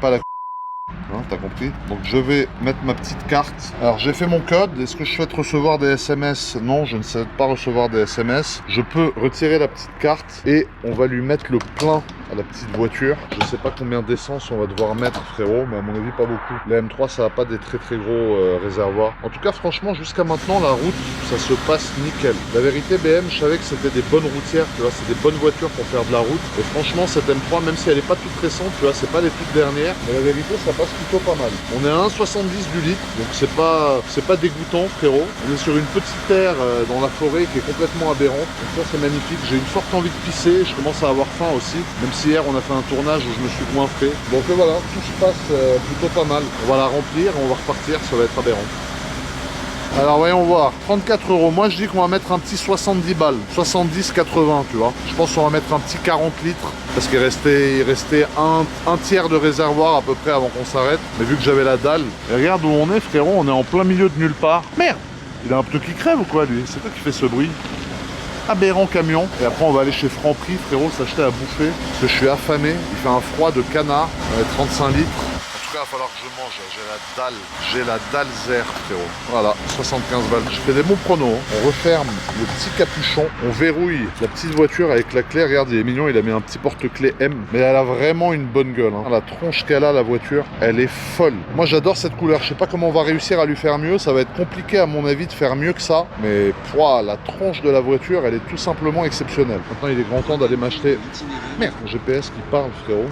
pas la hein, t'as compris? Donc je vais mettre ma petite carte. Alors j'ai fait mon code. Est-ce que je souhaite recevoir des SMS? Non, je ne souhaite pas recevoir des SMS. Je peux retirer la petite carte et on va lui mettre le plein à la petite voiture. Je sais pas combien d'essence on va devoir mettre frérot, mais à mon avis pas beaucoup. La M3 ça va pas des très gros réservoirs. En tout cas franchement jusqu'à maintenant la route ça se passe nickel. La vérité BM je savais que c'était des bonnes routières, tu vois, c'est des bonnes voitures pour faire de la route. Et franchement cette M3 même si elle est pas toute récente, tu vois, c'est pas les toutes dernières, mais la vérité ça passe plutôt pas mal. On est à 1,70 du litre, donc c'est pas dégoûtant frérot. On est sur une petite terre dans la forêt qui est complètement aberrante. Donc ça c'est magnifique. J'ai une forte envie de pisser, je commence à avoir faim aussi. Même si hier on a fait un tournage où je me suis goinfré. Donc voilà, tout se passe plutôt pas mal. On va la remplir et on va repartir, ça va être aberrant. Alors voyons voir, 34 €. Moi je dis qu'on va mettre un petit 70 balles, 70-80 tu vois. Je pense qu'on va mettre un petit 40 litres parce qu'il restait un tiers de réservoir à peu près avant qu'on s'arrête. Mais vu que j'avais la dalle, et regarde où on est frérot, on est en plein milieu de nulle part. Merde, il a un pneu qui crève ou quoi lui? C'est toi qui fait ce bruit? Aberrant camion. Et après on va aller chez Franprix frérot s'acheter à bouffer parce que je suis affamé, il fait un froid de canard, 35 litres. En tout cas il va falloir que je mange, j'ai la dalle zère frérot. Voilà, 75 balles. Je fais des bons pronos, hein. On referme le petit capuchon, on verrouille la petite voiture avec la clé. Regarde il est mignon, il a mis un petit porte-clés M. Mais elle a vraiment une bonne gueule, hein. La tronche qu'elle a la voiture, elle est folle. Moi j'adore cette couleur, je sais pas comment on va réussir à lui faire mieux. Ça va être compliqué à mon avis de faire mieux que ça. Mais pouah, la tronche de la voiture, elle est tout simplement exceptionnelle. Maintenant il est grand temps d'aller m'acheter... Merde, mon GPS qui parle frérot.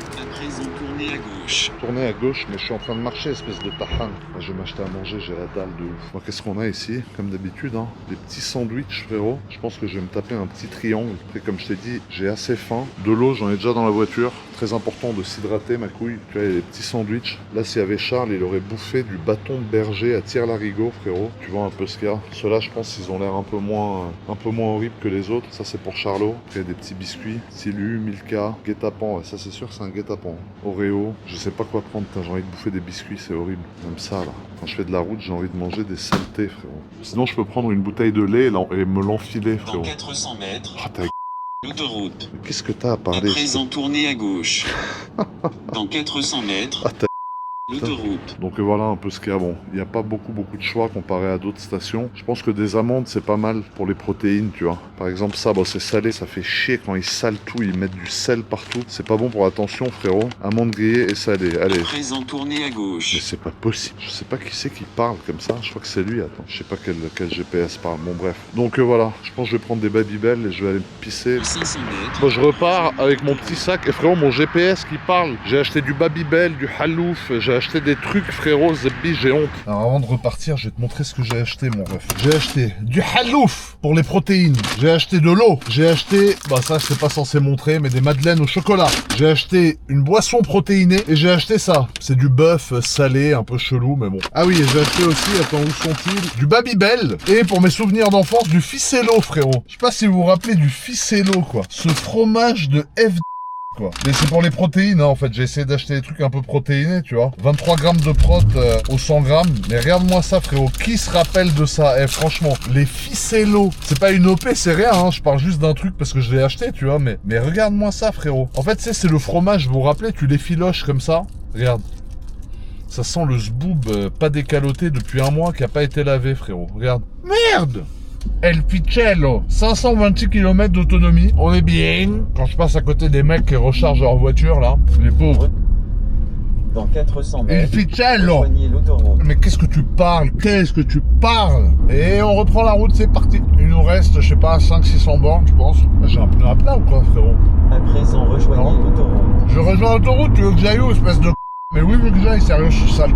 Tourner à gauche, mais je suis en train de marcher, espèce de tahan. Je vais m'acheter à manger, j'ai la dalle de ouf. Bon, qu'est-ce qu'on a ici? Comme d'habitude, hein, des petits sandwichs, frérot. Je pense que je vais me taper un petit triangle. Après, comme je t'ai dit, j'ai assez faim. De l'eau, j'en ai déjà dans la voiture. Très important de s'hydrater, ma couille. Tu vois, il y a des petits sandwichs. Là, s'il y avait Charles, il aurait bouffé du bâton de berger à tire-larigot, frérot. Tu vois un peu ce qu'il y a. Ceux-là, je pense qu'ils ont l'air un peu moins horribles que les autres. Ça, c'est pour Charlot. Après, des petits biscuits. Tilu, Milka, guet-apens. Ouais, ça, c'est sûr, c'est un guet-apens. Oreo. Je sais pas quoi prendre. J'ai envie de bouffer des biscuits, c'est horrible. Même ça, là. Quand je fais de la route, j'ai envie de manger des saletés, frérot. Sinon, je peux prendre une bouteille de lait et me l'enfiler, frérot. Dans 400 mètres, l'autoroute. Qu'est-ce que t'as à parler? À présent, tournez à gauche. Dans 400 mètres, l'autoroute. Donc voilà un peu ce qu'il y a. Bon, il n'y a pas beaucoup de choix comparé à d'autres stations. Je pense que des amandes, c'est pas mal pour les protéines, tu vois. Par exemple, ça, bon, c'est salé. Ça fait chier quand ils salent tout. Ils mettent du sel partout. C'est pas bon pour la tension, frérot. Amandes grillées et salées. Allez. À présent, tournez à gauche. Mais c'est pas possible. Je sais pas qui c'est qui parle comme ça. Je crois que c'est lui. Attends. Je sais pas quel GPS parle. Bon, bref. Donc voilà. Je pense que je vais prendre des Babybel et je vais aller me pisser. 500 mètres. Bon, je repars avec mon petit sac. Et frérot, mon GPS qui parle. J'ai acheté du Babybel, du Halouf. J'ai j'ai acheté des trucs, frérot, Zebbi, j'ai honte. Alors avant de repartir, je vais te montrer ce que j'ai acheté, mon ref. J'ai acheté du halouf pour les protéines. J'ai acheté de l'eau. J'ai acheté, bah ça c'est pas censé montrer, mais des madeleines au chocolat. J'ai acheté une boisson protéinée et j'ai acheté ça. C'est du bœuf salé, un peu chelou, mais bon. Ah oui, et j'ai acheté aussi, attends, où sont-ils? Du Babybel et pour mes souvenirs d'enfance, du Ficello, frérot. Je sais pas si vous vous rappelez du Ficello, quoi. Ce fromage de F... quoi. Mais c'est pour les protéines, hein, en fait. J'ai essayé d'acheter des trucs un peu protéinés, tu vois. 23 grammes de prot au 100 grammes. Mais regarde-moi ça, frérot. Qui se rappelle de ça? Eh, franchement, les Ficello. C'est pas une OP, c'est rien, hein. Je parle juste d'un truc parce que je l'ai acheté, tu vois. Mais regarde-moi ça, frérot. En fait, c'est le fromage, vous vous rappelez? Tu l'effiloches comme ça. Regarde. Ça sent le zboob pas décaloté depuis un mois qui a pas été lavé, frérot. Regarde. Merde! El Picello, 526 km d'autonomie, on est bien. Quand je passe à côté des mecs qui rechargent leur voiture là, les pauvres. Dans 400 El mètres, Picello. rejoignez l'autoroute. Mais qu'est-ce que tu parles? Qu'est-ce que tu parles? Et on reprend la route, c'est parti. Il nous reste, je sais pas, 500-600 bornes, je pense. J'ai un pneu à plat ou quoi, frérot? À présent, rejoignez l'autoroute. Je rejoins l'autoroute, tu veux que j'aille où, espèce de... Mais oui, vu que j'aille, sérieux, je suis sale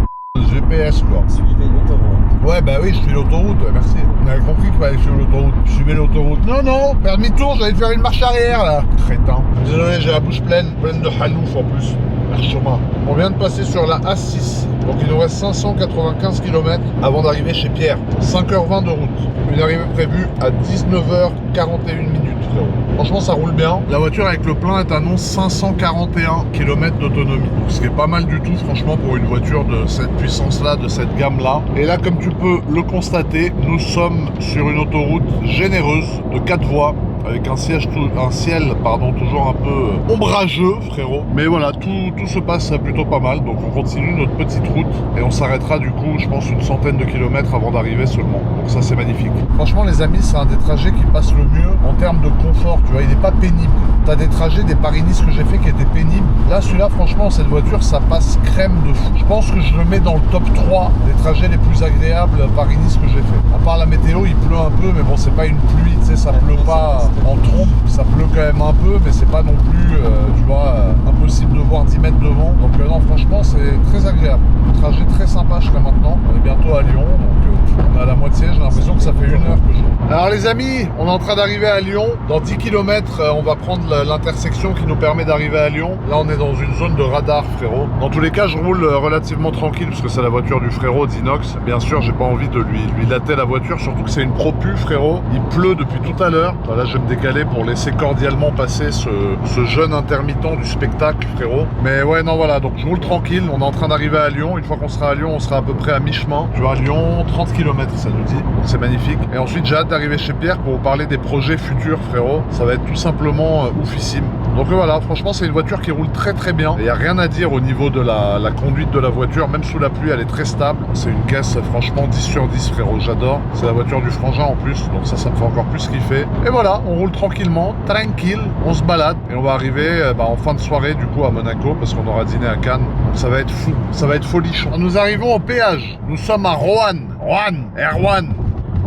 GPS, quoi. Suivez l'autoroute. Ouais, bah oui, je suis l'autoroute, merci. On avait compris qu'il fallait suivre l'autoroute. Je suivais l'autoroute. Non, non, faire demi-tour, j'allais faire une marche arrière, là. Crétin. Désolé, j'ai la bouche pleine de halouf en plus. Chemin. On vient de passer sur la A6. Donc il nous reste 595 km avant d'arriver chez Pierre. 5h20 de route. Une arrivée prévue à 19h41 minutes, frérot. Franchement, ça roule bien. La voiture avec le plein est annonce 541 km d'autonomie. Ce qui est pas mal du tout, franchement, pour une voiture de cette puissance-là, de cette gamme-là. Et là, comme tu peux le constater, nous sommes sur une autoroute généreuse de 4 voies. Avec un ciel toujours un peu ombrageux, frérot. Mais voilà, tout se passe plutôt pas mal. Donc on continue notre petite route et on s'arrêtera du coup, je pense, une centaine de kilomètres avant d'arriver seulement. Donc ça, c'est magnifique. Franchement, les amis, c'est un des trajets qui passe le mieux en termes de confort. Tu vois, il n'est pas pénible. T'as des trajets, des Paris-Nice que j'ai fait qui étaient pénibles. Là, celui-là, franchement, cette voiture, ça passe crème de fou. Je pense que je le mets dans le top 3 des trajets les plus agréables Paris-Nice que j'ai fait. À part la météo, il pleut un peu, mais bon, c'est pas une pluie, tu sais, ça pleut pas en trompe, ça pleut quand même un peu, mais c'est pas non plus, tu vois, impossible de voir 10 mètres devant. Donc non, franchement, c'est très agréable. Un trajet très sympa jusqu'à maintenant. On est bientôt à Lyon, donc on est à la moitié. J'ai l'impression que ça fait 1 heure que je roule. Alors les amis, on est en train d'arriver à Lyon. Dans 10 km, on va prendre l'intersection qui nous permet d'arriver à Lyon. Là, on est dans une zone de radar, frérot. Dans tous les cas, je roule relativement tranquille, parce que c'est la voiture du frérot d'Inox. Bien sûr, j'ai pas envie de lui latter la voiture, surtout que c'est une propu, frérot. Il pleut depuis tout à l'heure. Là, je vais me décaler pour laisser cordialement passer ce jeune intermittent du spectacle, frérot. Mais ouais, non, voilà, donc je roule tranquille. On est en train d'arriver à Lyon. Une fois qu'on sera à Lyon, on sera à peu près à mi-chemin. Tu vois, Lyon, 30 km, ça nous dit. Donc c'est magnifique. Et ensuite, j'ai hâte d'arriver chez Pierre pour vous parler des projets futurs, frérot. Ça va être tout simplement oufissime. Donc voilà, franchement, c'est une voiture qui roule très très bien. Il n'y a rien à dire au niveau de la conduite de la voiture. Même sous la pluie, elle est très stable. C'est une caisse, franchement, 10 sur 10, frérot. J'adore. C'est la voiture du frangin en plus. Donc ça me fait encore plus kiffer. Et voilà, on roule tranquillement, tranquille. On se balade. Et on va arriver en fin de soirée, du coup, à Monaco. Parce qu'on aura dîné à Cannes. Donc ça va être fou. Ça va être folichon. Nous arrivons au péage. Nous sommes à Roanne. Erwan.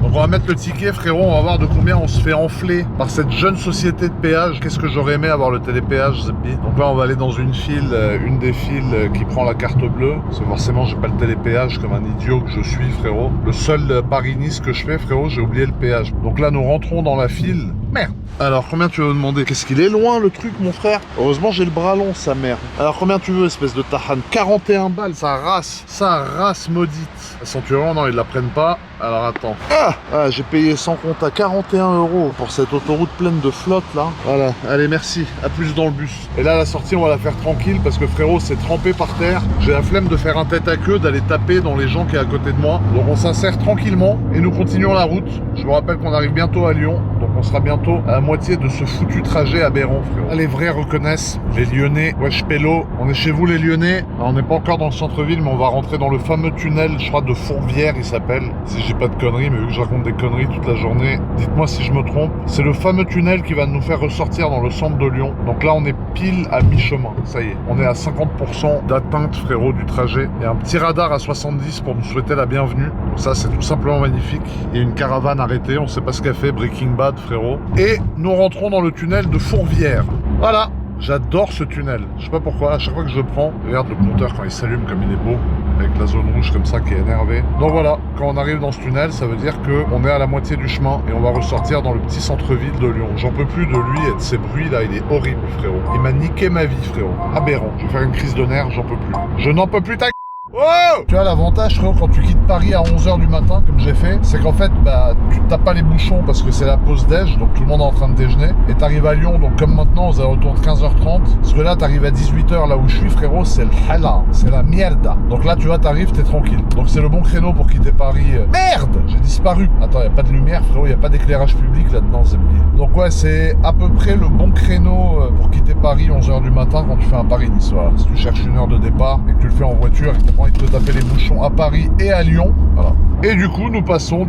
Donc on va mettre le ticket, frérot, on va voir de combien on se fait enfler par cette jeune société de péage. Qu'est-ce que j'aurais aimé avoir le télépéage, Zebbi. Donc là on va aller dans une file, une des files qui prend la carte bleue. Parce que forcément j'ai pas le télépéage comme un idiot que je suis, frérot. Le seul Paris-Nice que je fais, frérot, j'ai oublié le péage. Donc là nous rentrons dans la file. Merde. Alors combien tu veux demander? Qu'est-ce qu'il est loin le truc, mon frère. Heureusement j'ai le bras long, sa mère. Alors combien tu veux, espèce de tahan? 41 balles, sa race maudite. La ceinture, non, ils la prennent pas. Alors attends. J'ai payé sans compte à 41 € pour cette autoroute pleine de flotte là. Voilà, allez merci, à plus dans le bus. Et là la sortie on va la faire tranquille parce que frérot c'est trempé par terre. J'ai la flemme de faire un tête à queue, d'aller taper dans les gens qui est à côté de moi. Donc on s'insère tranquillement et nous continuons la route. Je vous rappelle qu'on arrive bientôt à Lyon. Donc on sera bientôt à la moitié de ce foutu trajet aberrant, frérot. Les vrais reconnaissent, les Lyonnais. Wesh pélo, on est chez vous les Lyonnais. Alors, on n'est pas encore dans le centre-ville mais on va rentrer dans le fameux tunnel, je crois de Fourvière il s'appelle. Si j'ai pas de conneries, mais vu que je raconte des conneries toute la journée, dites-moi si je me trompe. C'est le fameux tunnel qui va nous faire ressortir dans le centre de Lyon. Donc là on est pile à mi-chemin, ça y est. On est à 50% d'atteinte, frérot, du trajet. Il y a un petit radar à 70 pour nous souhaiter la bienvenue. Donc ça c'est tout simplement magnifique. Il y a une caravane arrêtée, on sait pas ce qu'elle fait, Breaking Bad, frérot. Et nous rentrons dans le tunnel de Fourvière. Voilà. J'adore ce tunnel. Je sais pas pourquoi, à chaque fois que je le prends, regarde le compteur quand il s'allume comme il est beau, avec la zone rouge comme ça qui est énervée. Donc voilà, quand on arrive dans ce tunnel, ça veut dire qu'on est à la moitié du chemin et on va ressortir dans le petit centre-ville de Lyon. J'en peux plus de lui et de ces bruits là, il est horrible frérot. Il m'a niqué ma vie frérot. Aberrant. Je vais faire une crise de nerfs, j'en peux plus. Je n'en peux plus ta. Oh, tu as l'avantage frérot quand tu quittes Paris à 11h du matin comme j'ai fait, c'est qu'en fait bah tu tapes pas les bouchons parce que c'est la pause déj, donc tout le monde est en train de déjeuner et t'arrives à Lyon, donc comme maintenant aux alentours de 15h30, parce que là t'arrives à 18h là où je suis frérot, c'est le hala, c'est la mierda. Donc là tu vois t'arrives, t'es tranquille, donc c'est le bon créneau pour quitter Paris. Merde, j'ai disparu. Attends, y a pas de lumière frérot, y a pas d'éclairage public là-dedans Zembi. Donc ouais, c'est à peu près le bon créneau pour quitter Paris 11h du matin quand tu fais un Paris-Nice. Voilà. Si tu cherches une heure de départ et que tu le fais en voiture, il te taper les bouchons à Paris et à Lyon, voilà. Et du coup, nous passons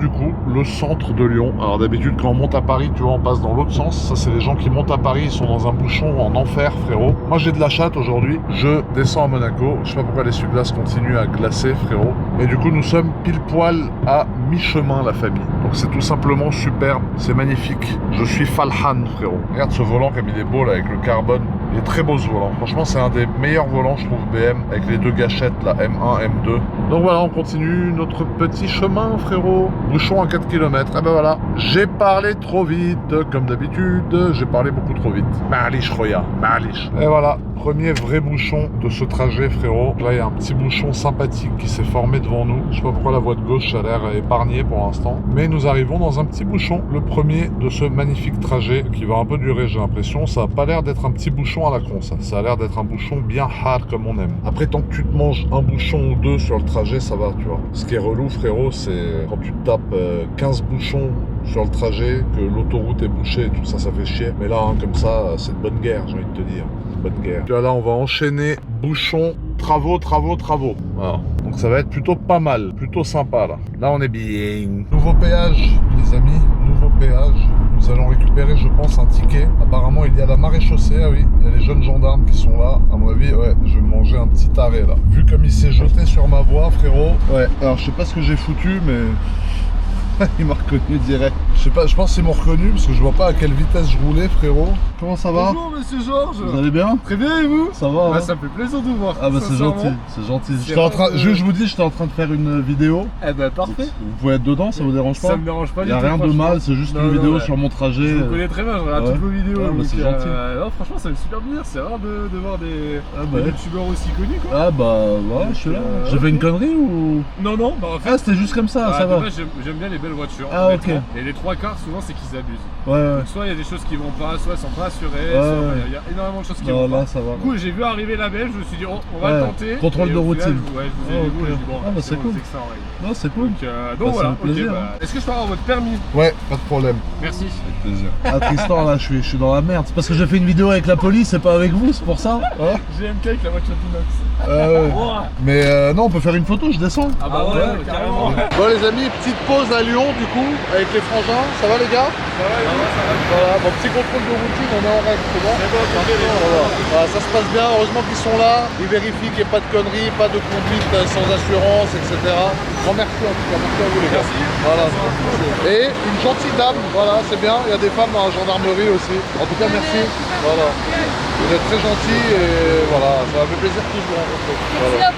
le centre de Lyon. Alors d'habitude, quand on monte à Paris, tu vois, on passe dans l'autre sens. Ça, c'est les gens qui montent à Paris, ils sont dans un bouchon en enfer, frérot. Moi, j'ai de la chatte aujourd'hui. Je descends à Monaco. Je sais pas pourquoi les glaces continuent à glacer, frérot. Et du coup, nous sommes pile poil à mi-chemin, la famille. Donc c'est tout simplement superbe. C'est magnifique. Je suis Falhan, frérot. Regarde ce volant comme il est beau, là, avec le carbone. Il est très beau ce volant. Franchement, c'est un des meilleurs volants, je trouve, BM, avec les deux gâchettes, la M1, M2. Donc voilà, on continue notre petit chemin, frérot. Bouchon à 4 km. Ah ben voilà, j'ai parlé trop vite, comme d'habitude. J'ai parlé beaucoup trop vite. Malish, Roya, Malish. Et voilà, premier vrai bouchon de ce trajet, frérot. Là, il y a un petit bouchon sympathique qui s'est formé devant nous. Je sais pas pourquoi la voie de gauche a l'air épargnée pour l'instant. Mais nous arrivons dans un petit bouchon. Le premier de ce magnifique trajet qui va un peu durer, j'ai l'impression. Ça a pas l'air d'être un petit bouchon à la con, ça. Ça a l'air d'être un bouchon bien hard comme on aime. Après, tant que tu te manges un bouchon ou deux sur le trajet, ça va, tu vois. Ce qui est relou, frérot, c'est quand tu te tapes 15 bouchons sur le trajet, que l'autoroute est bouchée et tout ça, ça fait chier. Mais là, hein, comme ça, c'est de bonne guerre, j'ai envie de te dire. Bonne guerre. Tu vois, là, on va enchaîner bouchons, travaux. Voilà. Donc ça va être plutôt pas mal, plutôt sympa, là. Là, on est bien. Nouveau péage, les amis, nouveau péage. Nous allons récupérer, je pense, un ticket. Apparemment, il y a la maréchaussée, ah oui. Il y a les jeunes gendarmes qui sont là. À mon avis, ouais, je vais manger un petit arrêt, là. Vu comme il s'est jeté sur ma voie, frérot. Ouais, alors je sais pas ce que j'ai foutu, mais... il m'a reconnu direct. Je sais pas, je pense qu'ils m'ont reconnu parce que je vois pas à quelle vitesse je roulais, frérot. Comment ça va? Bonjour monsieur Georges. Vous allez bien? Très bien et vous? Ça va, bah, hein? ça me fait plaisir de vous voir. Ah bah c'est gentil, c'est gentil. J'étais en train, juste je vous dis, j'étais en train de faire une vidéo. Eh bah parfait. Vous pouvez être dedans, ça vous dérange pas? Ça me dérange pas du tout. Y a rien de mal, c'est juste une vidéo sur mon trajet. Je vous connais très bien, je regarde toutes vos vidéos. Ouais, bah, c'est gentil. Non, franchement ça me fait super plaisir, c'est rare de voir des ouais. youtubeurs aussi connus quoi. Ah bah ouais, je suis là. J'ai fait une connerie ou? Non, bah en fait... Ah c'était juste comme ça, ça va. J'aime bien les belles voitures. Ah ok. Et les trois quarts souvent c'est qu'ils abusent. Ouais. Donc, soit il y a des choses qui vont pas, soit elles sont pas assurées, soit il y a énormément de choses qui vont pas. Là ça va. Du coup j'ai vu arriver la belle, je me suis dit on va le tenter. Contrôle de routine. Ouais, je vous ai dit bon, c'est cool. c'est que ça en règle. Non, c'est cool. Donc voilà, plaisir. Est-ce que je peux avoir votre permis? Ouais, pas de problème. Merci. Avec plaisir. Ah Tristan, là, je suis dans la merde. C'est parce que j'ai fait une vidéo avec la police et pas avec vous, c'est pour ça? Hein? GMK avec la voiture d'inox. Mais non, on peut faire une photo, je descends. Ah bah ouais, carrément. Bon les amis, petite pause à Lyon du coup, avec les frangins. Ça va les gars? Ça va, ça va. Voilà, bon petit contrôle de routine, on est en règle, c'est bon? Voilà, ça se passe bien, heureusement qu'ils sont là. Ils vérifient qu'il n'y ait pas de conneries, pas de conduite sans assurance, etc. Grand merci en tout cas, merci à vous les gars. Merci. Voilà. Et une gentille dame, voilà, c'est bien. Il y a des femmes dans la gendarmerie aussi. En tout cas, merci. Voilà. Vous êtes très gentils et voilà, ça m'a fait plaisir de vous rencontrer. Voilà.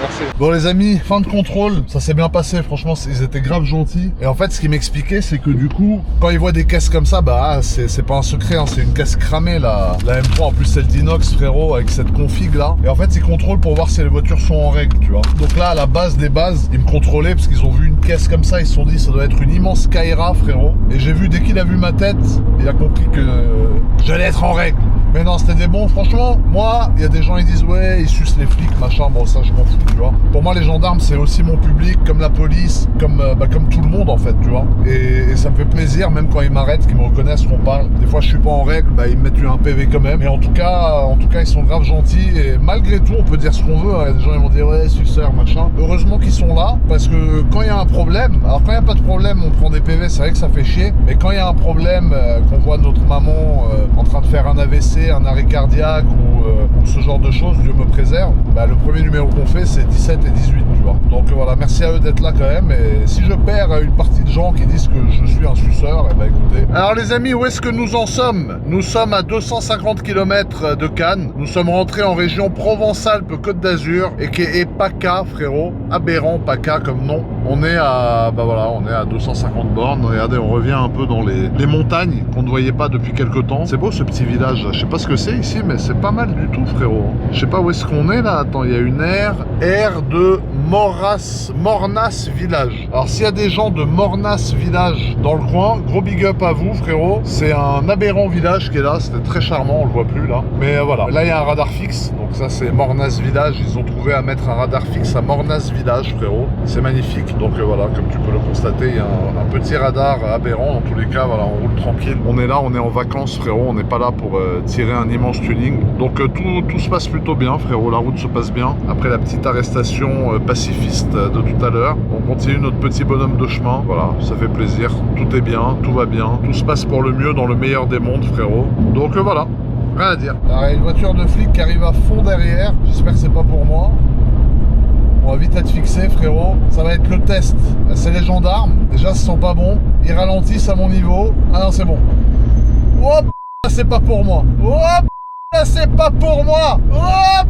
Merci. Bon les amis, fin de contrôle, ça s'est bien passé, franchement ils étaient grave gentils. Et en fait ce qu'ils m'expliquaient c'est que du coup, quand ils voient des caisses comme ça, bah c'est pas un secret, hein, c'est une caisse cramée la M3, en plus celle d'inox frérot, avec cette config là. Et en fait ils contrôlent pour voir si les voitures sont en règle, tu vois. Donc là à la base des bases, ils me contrôlaient parce qu'ils ont vu une caisse comme ça, ils se sont dit ça doit être une immense Kaira frérot. Et j'ai vu, dès qu'il a vu ma tête, il a compris que j'allais être en règle. Mais non, c'était des bons. Franchement, moi, il y a des gens, ils disent ouais, ils sucent les flics, machin. Bon, ça, je m'en fous, tu vois. Pour moi, les gendarmes, c'est aussi mon public, comme la police, comme tout le monde, en fait, tu vois. Et ça me fait plaisir, même quand ils m'arrêtent, qu'ils me reconnaissent, qu'on parle. Des fois, je suis pas en règle, bah, ils me mettent un PV quand même. Et en tout cas, ils sont grave gentils. Et malgré tout, on peut dire ce qu'on veut. Hein. Les gens, ils vont dire ouais, suceur, machin. Heureusement qu'ils sont là, parce que quand il y a un problème, alors quand il n'y a pas de problème, on prend des PV, c'est vrai que ça fait chier. Mais quand il y a un problème, qu'on voit notre maman en train de faire un AVC, un arrêt cardiaque ou ce genre de choses, Dieu me préserve, bah, le premier numéro qu'on fait c'est 17 et 18, tu vois. Donc voilà, merci à eux d'être là quand même. Et si je perds une partie de gens qui disent que je suis un suceur, eh ben écoutez. Alors les amis, où est-ce que nous en sommes? Nous sommes à 250 km de Cannes. Nous sommes rentrés en région Provence-Alpes-Côte d'Azur et qui est PACA, frérot. Aberrant, PACA comme nom. On est à, bah voilà, on est à 250 bornes. Regardez, on revient un peu dans les montagnes qu'on ne voyait pas depuis quelques temps. C'est beau ce petit village. Je sais pas ce que c'est ici, mais c'est pas mal du tout, frérot. Je sais pas où est-ce qu'on est là. Attends, il y a une aire de Mornas Village. Alors s'il y a des gens de Mornas Village dans le coin, gros big up à vous, frérot. C'est un aberrant village qui est là. C'était très charmant, on le voit plus là. Mais voilà, là il y a un radar fixe. Donc ça c'est Mornas Village. Ils ont trouvé à mettre un radar fixe à Mornas Village, frérot. C'est magnifique. Donc voilà, comme tu peux le constater, il y a un petit radar aberrant. Dans tous les cas, voilà, on roule tranquille. On est là, on est en vacances, frérot. On n'est pas là pour tirer un immense tuning. Donc tout se passe plutôt bien, frérot. La route se passe bien. Après la petite arrestation pacifiste de tout à l'heure, on continue notre petit bonhomme de chemin. Voilà, ça fait plaisir. Tout est bien, tout va bien. Tout se passe pour le mieux dans le meilleur des mondes, frérot. Donc voilà, rien à dire. Alors, il y a une voiture de flic qui arrive à fond derrière. J'espère que c'est pas pour moi. On va vite être fixé, frérot. Ça va être le test. C'est les gendarmes. Déjà, ce sont pas bons. Ils ralentissent à mon niveau. Ah non, c'est bon. Hop, c'est pas pour moi. Hop, c'est pas pour moi. Hop.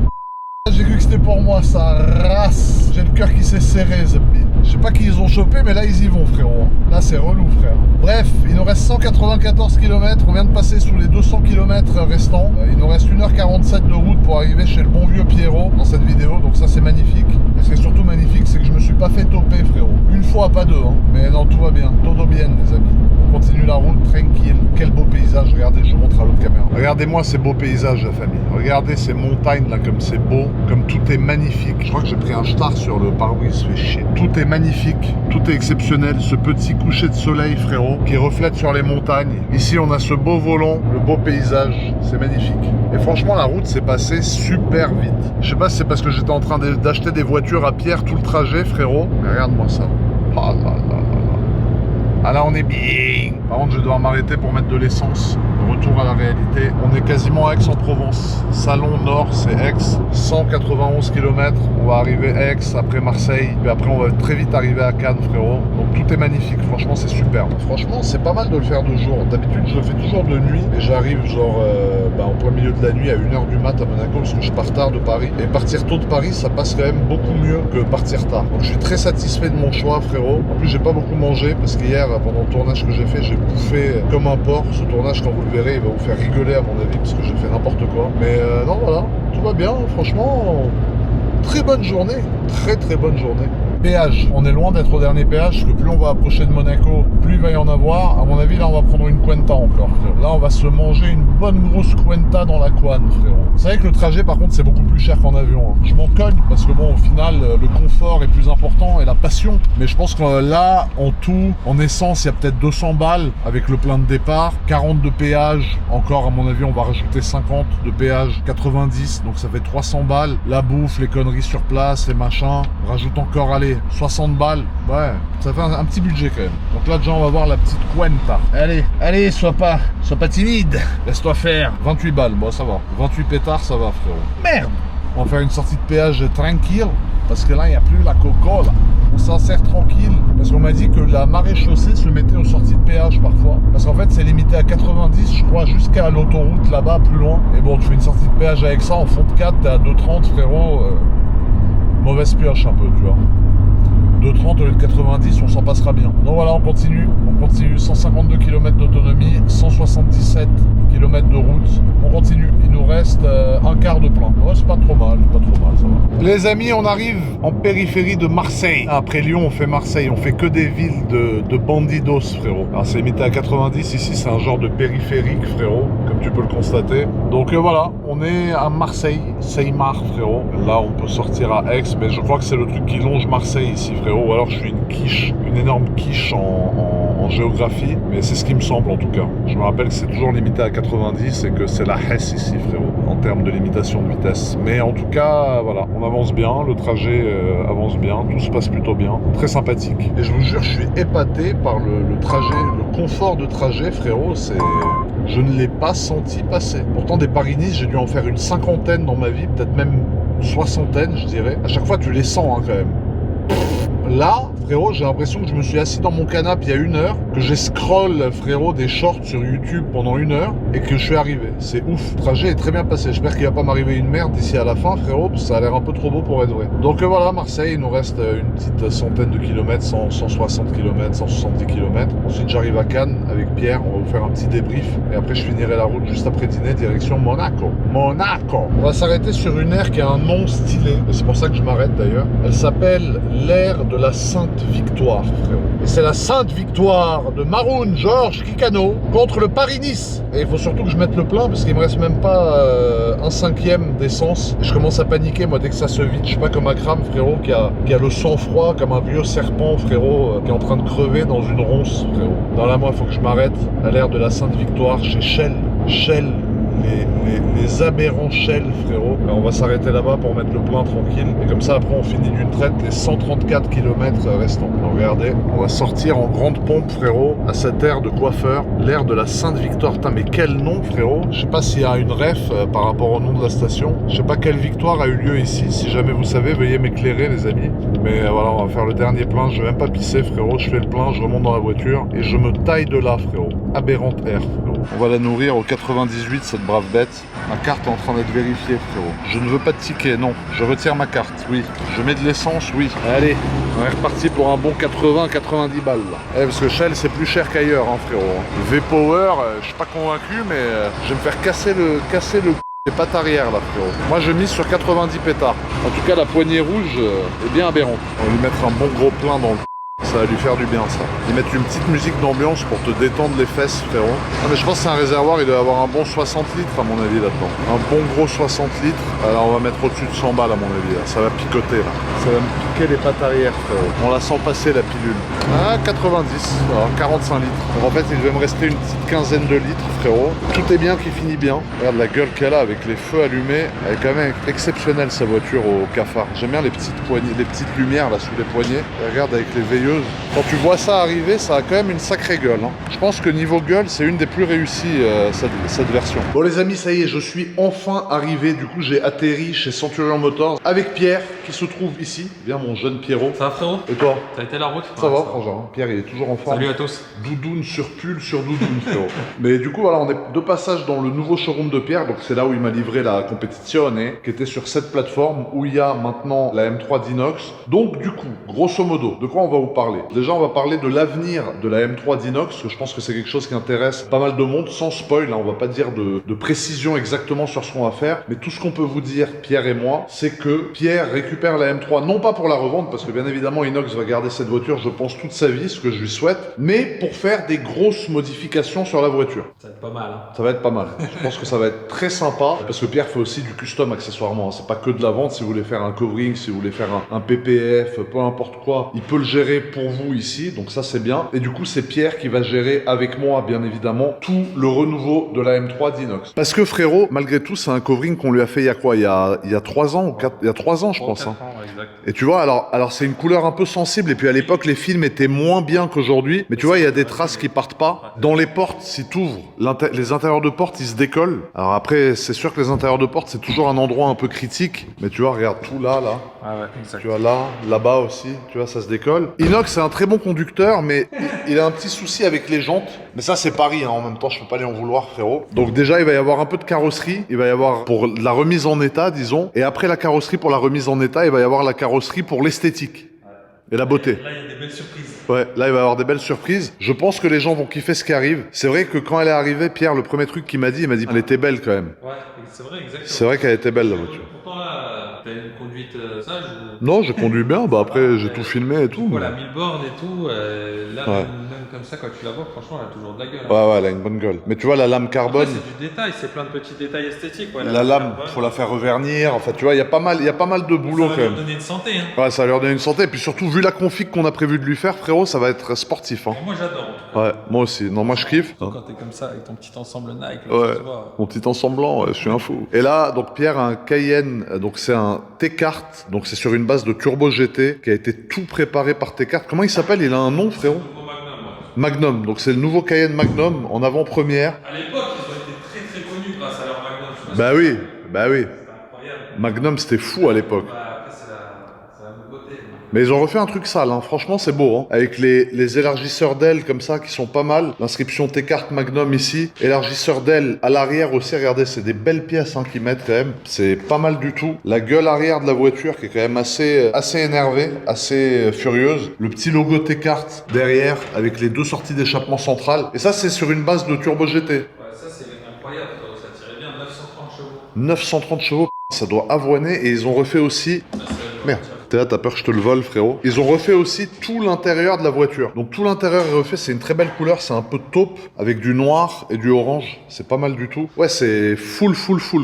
J'ai cru que c'était pour moi, ça race. J'ai le cœur qui s'est serré, Zebbi. Je sais pas qui ils ont chopé, mais là ils y vont, frérot. Là c'est relou, frère. Bref, il nous reste 194 km. On vient de passer sous les 200 km restants. Il nous reste 1h47 de route pour arriver chez le bon vieux Pierrot dans cette vidéo. Donc ça c'est magnifique. Et ce qui est surtout magnifique, c'est que je me suis pas fait toper, frérot. Une fois, pas deux, hein. Mais non, tout va bien. Todo bien, les amis. On continue la route tranquille. Quel beau paysage. Regardez, je vous montre à l'autre caméra. Regardez-moi ces beaux paysages, la famille. Regardez ces montagnes là, comme c'est beau. Comme tout est magnifique. Je crois que j'ai pris un star sur le pare-brise, fait chier. Tout est magnifique, tout est exceptionnel. Ce petit coucher de soleil, frérot, qui reflète sur les montagnes. Ici, on a ce beau volant, le beau paysage. C'est magnifique. Et franchement, la route s'est passée super vite. Je sais pas si c'est parce que j'étais en train d'acheter des voitures à Pierre tout le trajet, frérot. Mais regarde-moi ça. Ah là là là là. Ah là, on est bien. Par contre, je vais devoir m'arrêter pour mettre de l'essence. Retour à la réalité. On est quasiment à Aix-en-Provence. Salon Nord, c'est Aix. 191 km. On va arriver à Aix, après Marseille. Puis après, on va très vite arriver à Cannes, frérot. Donc tout est magnifique. Franchement, c'est superbe. Franchement, c'est pas mal de le faire de jour. D'habitude, je le fais toujours de nuit. Et j'arrive genre en plein milieu de la nuit à 1h du mat à Monaco parce que je pars tard de Paris. Et partir tôt de Paris, ça passe quand même beaucoup mieux que partir tard. Donc je suis très satisfait de mon choix, frérot. En plus, j'ai pas beaucoup mangé parce qu'hier, pendant le tournage que j'ai fait, j'ai bouffé comme un porc. Ce tournage, quand vous le verrez, il va vous faire rigoler à mon avis parce que j'ai fait n'importe quoi. Mais non, voilà, tout va bien. Franchement, très bonne journée. Très très bonne journée. Péage, on est loin d'être au dernier péage, parce que plus on va approcher de Monaco, plus il va y en avoir. À mon avis, là, on va prendre une Cuenta encore, frérot. Là, on va se manger une bonne grosse Cuenta dans la couenne, frérot. C'est vrai que le trajet, par contre, c'est beaucoup plus cher qu'en avion, hein. Je m'en cogne, parce que bon, au final, le confort est plus important et la passion. Mais je pense que là, en tout, en essence, il y a peut-être 200 balles avec le plein de départ, 40 de péage. Encore, à mon avis, on va rajouter 50 de péage, 90, donc ça fait 300 balles. La bouffe, les conneries sur place, les machins. On rajoute encore, allez, 60 balles, ouais, ça fait un petit budget quand même. Donc là déjà on va voir la petite Cuenta. Allez, sois pas timide, laisse-toi faire. 28 balles, bon ça va. 28 pétards, ça va, frérot. Merde. On va faire une sortie de péage tranquille, parce que là il n'y a plus la coco là. On s'en sert tranquille, parce qu'on m'a dit que la maréchaussée se mettait aux sorties de péage parfois. Parce qu'en fait c'est limité à 90, je crois, jusqu'à l'autoroute là-bas, plus loin. Et bon, tu fais une sortie de péage avec ça, en fond de 4, t'es à 2,30, frérot. Mauvaise pioche un peu, tu vois. 2,30 au lieu de 90, on s'en passera bien. Donc voilà, on continue, 152 km d'autonomie, 177 km de route, on continue. Il nous reste un quart de plein. Ouais, c'est pas trop mal, ça va. Les amis, on arrive en périphérie de Marseille. Après Lyon, on fait Marseille, on fait que des villes de bandidos, frérot. Alors c'est limité à 90, ici c'est un genre de périphérique, frérot, comme tu peux le constater. Donc voilà, on est à Marseille, Seymar, frérot. Là, on peut sortir à Aix, mais je crois que c'est le truc qui longe Marseille ici, frérot. Ou alors je suis une quiche, une énorme quiche en géographie, mais c'est ce qui me semble en tout cas. Je me rappelle que c'est toujours limité à 90 et que c'est la Hesse ici, frérot, en termes de limitation de vitesse. Mais en tout cas, voilà, on avance bien, le trajet avance bien, tout se passe plutôt bien, très sympathique. Et je vous jure, je suis épaté par le trajet, le confort de trajet, frérot, Je ne l'ai pas senti passer. Pourtant, des Paris-Nice, j'ai dû en faire une cinquantaine dans ma vie, peut-être même une soixantaine, je dirais. À chaque fois, tu les sens hein, quand même. Là, frérot, j'ai l'impression que je me suis assis dans mon canapé il y a 1 heure, que j'ai scroll, frérot, des shorts sur YouTube pendant 1 heure et que je suis arrivé. C'est ouf. Le trajet est très bien passé. J'espère qu'il va pas m'arriver une merde d'ici à la fin, frérot, parce que ça a l'air un peu trop beau pour être vrai. Donc voilà, Marseille, il nous reste une petite centaine de kilomètres, 160 km, 170 km. Ensuite, j'arrive à Cannes avec Pierre. On va vous faire un petit débrief et après, je finirai la route juste après dîner, direction Monaco. Monaco. On va s'arrêter sur une aire qui a un nom stylé. Et c'est pour ça que je m'arrête d'ailleurs. Elle s'appelle l'aire de la Sainte Victoire, frérot. Et c'est la Sainte Victoire de Maroun Georges Kikano contre le Paris-Nice. Et il faut surtout que je mette le plein parce qu'il me reste même pas 1/5 d'essence. Et je commence à paniquer, moi, dès que ça se vide. Je suis pas comme Akram, frérot, qui a le sang froid comme un vieux serpent, frérot, qui est en train de crever dans une ronce, frérot. Dans la moi, il faut que je m'arrête à l'aire de la Sainte Victoire chez Shell. Shell. Les aberrants Shell, frérot. Alors, on va s'arrêter là-bas pour mettre le plein tranquille. Et comme ça, après, on finit d'une traite les 134 km restants. Alors, regardez, on va sortir en grande pompe, frérot, à cette aire de coiffeur, l'aire de la Sainte-Victoire. Putain, mais quel nom, frérot. Je sais pas s'il y a une ref par rapport au nom de la station. Je sais pas quelle victoire a eu lieu ici. Si jamais vous savez, veuillez m'éclairer, les amis. Mais voilà, on va faire le dernier plein. Je vais même pas pisser, frérot. Je fais le plein, je remonte dans la voiture et je me taille de là, frérot. Aberrante air, frérot. On va la nourrir au 98, cette brave bête. Ma carte est en train d'être vérifiée, frérot. Je ne veux pas de ticket, non. Je retire ma carte, oui. Je mets de l'essence, oui. Allez, on est reparti pour un bon 80-90 balles, là. Parce que Shell, c'est plus cher qu'ailleurs, hein, frérot. V-Power, je suis pas convaincu, mais je vais me faire casser le les pattes arrière, là, frérot. Moi, je mise sur 90 pétards. En tout cas, la poignée rouge est bien aberrante. On va lui mettre un bon gros plein dans le... Ça va lui faire du bien, ça. Ils mettent une petite musique d'ambiance pour te détendre les fesses, frérot. Ah, mais je pense que c'est un réservoir, il doit avoir un bon 60 litres, à mon avis, là-dedans. Un bon gros 60 litres. Alors, on va mettre au-dessus de 100 balles, à mon avis, là. Ça va picoter, là. Ça va me piquer les pattes arrière, frérot. On la sent passer, la pilule. Ah, 90. Alors, 45 litres. Donc, en fait, il devait me rester une petite quinzaine de litres, frérot. Tout est bien qui finit bien. Regarde la gueule qu'elle a avec les feux allumés. Elle est quand même exceptionnelle, sa voiture, au cafard. J'aime bien les petites poignées, les petites lumières, là, sous les poignets. Et regarde, avec les veilleuses. Quand tu vois ça arriver, ça a quand même une sacrée gueule. Hein. Je pense que niveau gueule, c'est une des plus réussies, cette version. Bon les amis, ça y est, je suis enfin arrivé. Du coup, j'ai atterri chez Centurion Motors avec Pierre, qui se trouve ici. Viens mon jeune Pierrot. Ça va frérot? Et toi? Ça a été la route? Ça va, franchement. Pierre, il est toujours en forme. Salut à tous. Doudoune sur pull sur doudoune, frérot. Mais du coup, voilà, on est de passage dans le nouveau showroom de Pierre. Donc c'est là où il m'a livré la Competizione, qui était sur cette plateforme, où il y a maintenant la M3 d'Inox. Donc du coup, grosso modo, de quoi on va vous parler? Déjà, on va parler de l'avenir de la M3 d'Inox, parce que je pense que c'est quelque chose qui intéresse pas mal de monde, sans spoil, hein, on va pas dire de précision exactement sur ce qu'on va faire, mais tout ce qu'on peut vous dire, Pierre et moi, c'est que Pierre récupère la M3, non pas pour la revendre, parce que bien évidemment Inox va garder cette voiture, je pense, toute sa vie, ce que je lui souhaite, mais pour faire des grosses modifications sur la voiture. Ça va être pas mal. Hein. Ça va être pas mal. Je pense que ça va être très sympa, parce que Pierre fait aussi du custom accessoirement, hein. C'est pas que de la vente, si vous voulez faire un covering, si vous voulez faire un PPF, peu importe quoi, il peut le gérer pour vous ici, donc ça c'est bien. Et du coup c'est Pierre qui va gérer avec moi bien évidemment tout le renouveau de la M3 d'Inox. Parce que frérot, malgré tout c'est un covering qu'on lui a fait il y a quoi, il y a 3 ans ou 4, il y a 3 ans je pense. Hein. Exact. Et tu vois alors c'est une couleur un peu sensible et puis à l'époque les films étaient moins bien qu'aujourd'hui. Mais tu vois il y a des traces qui partent pas. Dans les portes, si tu ouvres, les intérieurs de porte ils se décollent. Alors après c'est sûr que les intérieurs de porte c'est toujours un endroit un peu critique. Mais tu vois regarde tout là. Ah ouais, exact. Tu vois là-bas aussi, tu vois ça se décolle. Inox c'est un très bon conducteur mais il a un petit souci avec les jantes. Mais ça c'est Paris hein. En même temps je peux pas lui en vouloir frérot. Donc déjà il va y avoir un peu de carrosserie. Il va y avoir pour la remise en état disons. Et après la carrosserie pour la remise en état il va y avoir la carrosserie pour l'esthétique. Et la beauté. Là, il y a des belles surprises. Ouais, là, il va y avoir des belles surprises. Je pense que les gens vont kiffer ce qui arrive. C'est vrai que quand elle est arrivée, Pierre, le premier truc qu'il m'a dit, elle était belle quand même. Ouais, c'est vrai, exactement. C'est vrai qu'elle était belle, la voiture. Pourtant, là, t'as une conduite sage ou... Non, j'ai conduit bien. Bah après, j'ai tout filmé et tout. Voilà, 1000 bornes et tout. Là, Ouais. même comme ça, quand tu la vois, franchement, elle a toujours de la gueule. Hein. Ouais, elle a une bonne gueule. Mais tu vois, la lame carbone... Après, c'est du détail, c'est plein de petits détails esthétiques. Ouais, la lame, faut la faire revernir. Enfin, tu vois, il y a pas mal de boulot quand Ça va même. leur donner une santé. Hein. Ouais, ça va leur donner une santé. Et puis surtout, vu la config qu'on a prévu de lui faire, frérot, ça va être sportif. Hein. Moi, j'adore. En tout cas. Ouais, moi aussi. Non, moi je kiffe. Quand t'es comme ça, avec ton petit ensemble Nike, là, Ouais, tu vois. mon petit ensemblant, ouais, je suis un fou. Et là, donc Pierre a un Cayenne, donc c'est un T-Kart, donc c'est sur une base de Turbo GT, qui a été tout préparé par T-Kart. Comment il s'appelle? Il a un nom, frérot? Magnum, ouais. Magnum, donc c'est le nouveau Cayenne Magnum en avant-première. À l'époque, Bah oui, bah oui. C'était incroyable. Magnum, c'était fou à l'époque. Bah, après, c'est la nouveauté. Mais ils ont refait un truc sale, hein. Franchement c'est beau, hein. Avec les élargisseurs d'ailes comme ça qui sont pas mal. L'inscription T-Cart Magnum ici. Élargisseur d'ailes à l'arrière aussi, regardez, c'est des belles pièces hein, qu'ils mettent quand même. C'est pas mal du tout. La gueule arrière de la voiture qui est quand même assez énervée, assez furieuse. Le petit logo T-Cart derrière avec les deux sorties d'échappement centrales. Et ça c'est sur une base de Turbo GT. Ouais, ça, c'est incroyable. Ça tirait bien 930 chevaux. 930 chevaux, ça doit avoiner. Et ils ont refait aussi... Merde. T'es là, t'as peur que je te le vole, frérot. Ils ont refait aussi tout l'intérieur de la voiture. Donc tout l'intérieur est refait, c'est une très belle couleur, c'est un peu taupe, avec du noir et du orange. C'est pas mal du tout. Ouais, c'est full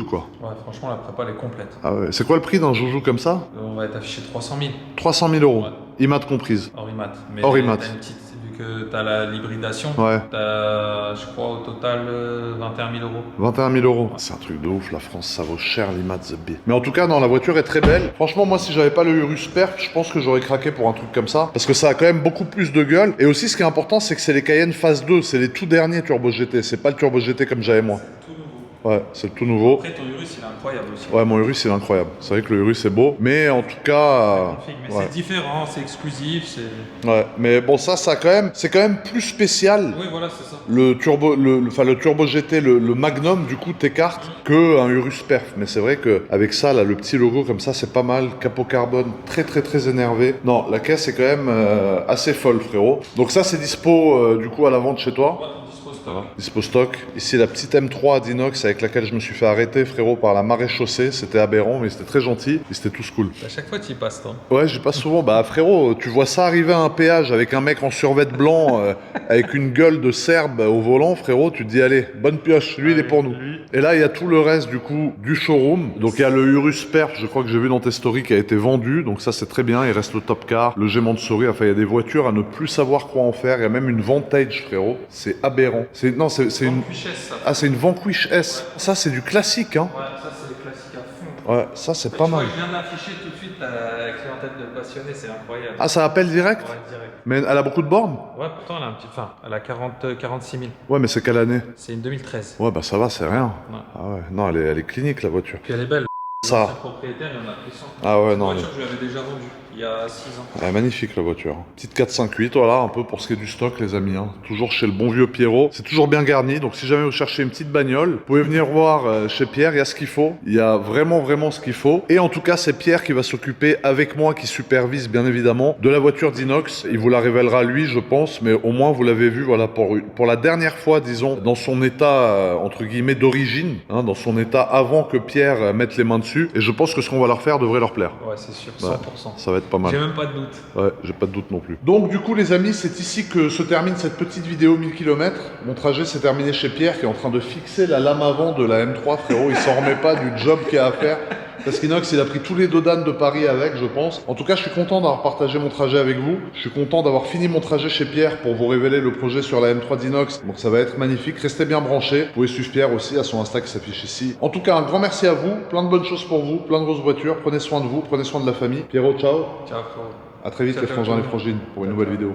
quoi. Ouais, franchement, la prépa, elle est complète. Ah ouais. C'est quoi le prix d'un joujou comme ça? On va être affiché 300 000. 300 000 euros. Ouais. IMAT comprise. Hors IMAT. Mais Hors IMAT. t'as une petite, vu que t'as l'hybridation, Ouais. t'as, je crois, au total 21 000 euros. 21 000 euros. C'est un truc de ouf, la France, ça vaut cher l'IMAT The B. Mais en tout cas, non, la voiture est très belle. Franchement, moi, si j'avais pas le Urus Perf, je pense que j'aurais craqué pour un truc comme ça. Parce que ça a quand même beaucoup plus de gueule. Et aussi, ce qui est important, c'est que c'est les Cayenne Phase 2. C'est les tout derniers Turbo GT. C'est pas le Turbo GT comme j'avais moi. Tout nouveau. Ouais, c'est le tout nouveau. Après, ton Urus, il est incroyable aussi. Ouais, mon Urus, c'est incroyable. C'est vrai que le Urus est beau. Mais en tout cas... Mais ouais. c'est différent, c'est exclusif, c'est... Ouais, mais bon, ça quand même... C'est quand même plus spécial. Oui, voilà, c'est ça. Le Turbo GT, le Magnum, du coup, T-Cart, que un Urus Perf. Mais c'est vrai qu'avec ça, là, le petit logo comme ça, c'est pas mal. Capot carbone, très énervé. Non, la caisse est quand même assez folle, frérot. Donc ça, c'est dispo, du coup, à la vente chez toi. Ouais, on dispose pas. Dispo stock. Ici, la petite M3 d'inox avec laquelle je me suis fait arrêter, frérot, par la maréchaussée. C'était aberrant, mais c'était très gentil. Et c'était tous cool. À chaque fois, tu y passes, toi. Ouais, j'y passe souvent. Bah, frérot, tu vois ça arriver à un péage avec un mec en survêt blanc, avec une gueule de Serbe au volant, frérot, tu te dis, allez, bonne pioche, lui, il est pour nous. Et là, il y a tout le reste, du coup, du showroom. Donc, il y a le Urus Perf, je crois que j'ai vu dans tes stories, qui a été vendu. Donc, ça, c'est très bien. Il reste le Top Car, le Gément de souris. Enfin, il y a des voitures à ne plus savoir quoi en faire. Il y a même une Vantage, frérot. C'est aberrant. Non, c'est une... Vanquish S, ça. Ah, c'est une Vanquish S. Ça, c'est du classique, hein. Ouais, ça, c'est les classiques à fond. Ouais, ça, c'est Mais pas tu vois, mal. je viens d'afficher tout de suite la clientèle de passionnés, c'est incroyable. Ah, ça appelle direct? Ouais, direct. Mais elle a beaucoup de bornes? Ouais, pourtant, elle a un petit... Enfin, elle a 46 000. Ouais, mais c'est quelle année? C'est une 2013. Ouais, bah ça va, c'est rien. Ouais. Ah ouais, non, elle est clinique, la voiture. Puis elle est belle. Ça. Sa propriétaire, il y en a plus 100. Ah ouais, Cette non, voiture, je l'avais déjà vendue il y a 6 ans. elle est magnifique, la voiture. Petite 458, voilà, un peu pour ce qui est du stock, les amis. Hein. Toujours chez le bon vieux Pierrot. C'est toujours bien garni, donc si jamais vous cherchez une petite bagnole, vous pouvez venir voir chez Pierre, il y a ce qu'il faut. Il y a vraiment ce qu'il faut. Et en tout cas, c'est Pierre qui va s'occuper avec moi, qui supervise, bien évidemment, de la voiture d'inox. Il vous la révélera, lui, je pense, mais au moins, vous l'avez vu, voilà, pour la dernière fois, disons, dans son état, entre guillemets, d'origine, hein, dans son état avant que Pierre mette les mains dessus. Et je pense que ce qu'on va leur faire devrait leur plaire. Ouais, c'est sûr, 100%. Ouais, ça va être pas mal. J'ai même pas de doute. Ouais, j'ai pas de doute non plus. Donc du coup les amis, c'est ici que se termine cette petite vidéo 1000 km. Mon trajet s'est terminé chez Pierre qui est en train de fixer la lame avant de la M3, frérot. Il s'en remet pas du job qu'il y a à faire. Parce qu'Inox, il a pris tous les dodanes de Paris avec, je pense. En tout cas, je suis content d'avoir partagé mon trajet avec vous. Je suis content d'avoir fini mon trajet chez Pierre pour vous révéler le projet sur la M3 d'Inox. Donc ça va être magnifique. Restez bien branchés. Vous pouvez suivre Pierre aussi à son Insta qui s'affiche ici. En tout cas, un grand merci à vous. Plein de bonnes choses pour vous. Plein de grosses voitures. Prenez soin de vous. Prenez soin de la famille. Pierrot, ciao. Ciao, frérot. À très vite Ciao, les ciao, frangins et les ciao. frangines pour une nouvelle vidéo.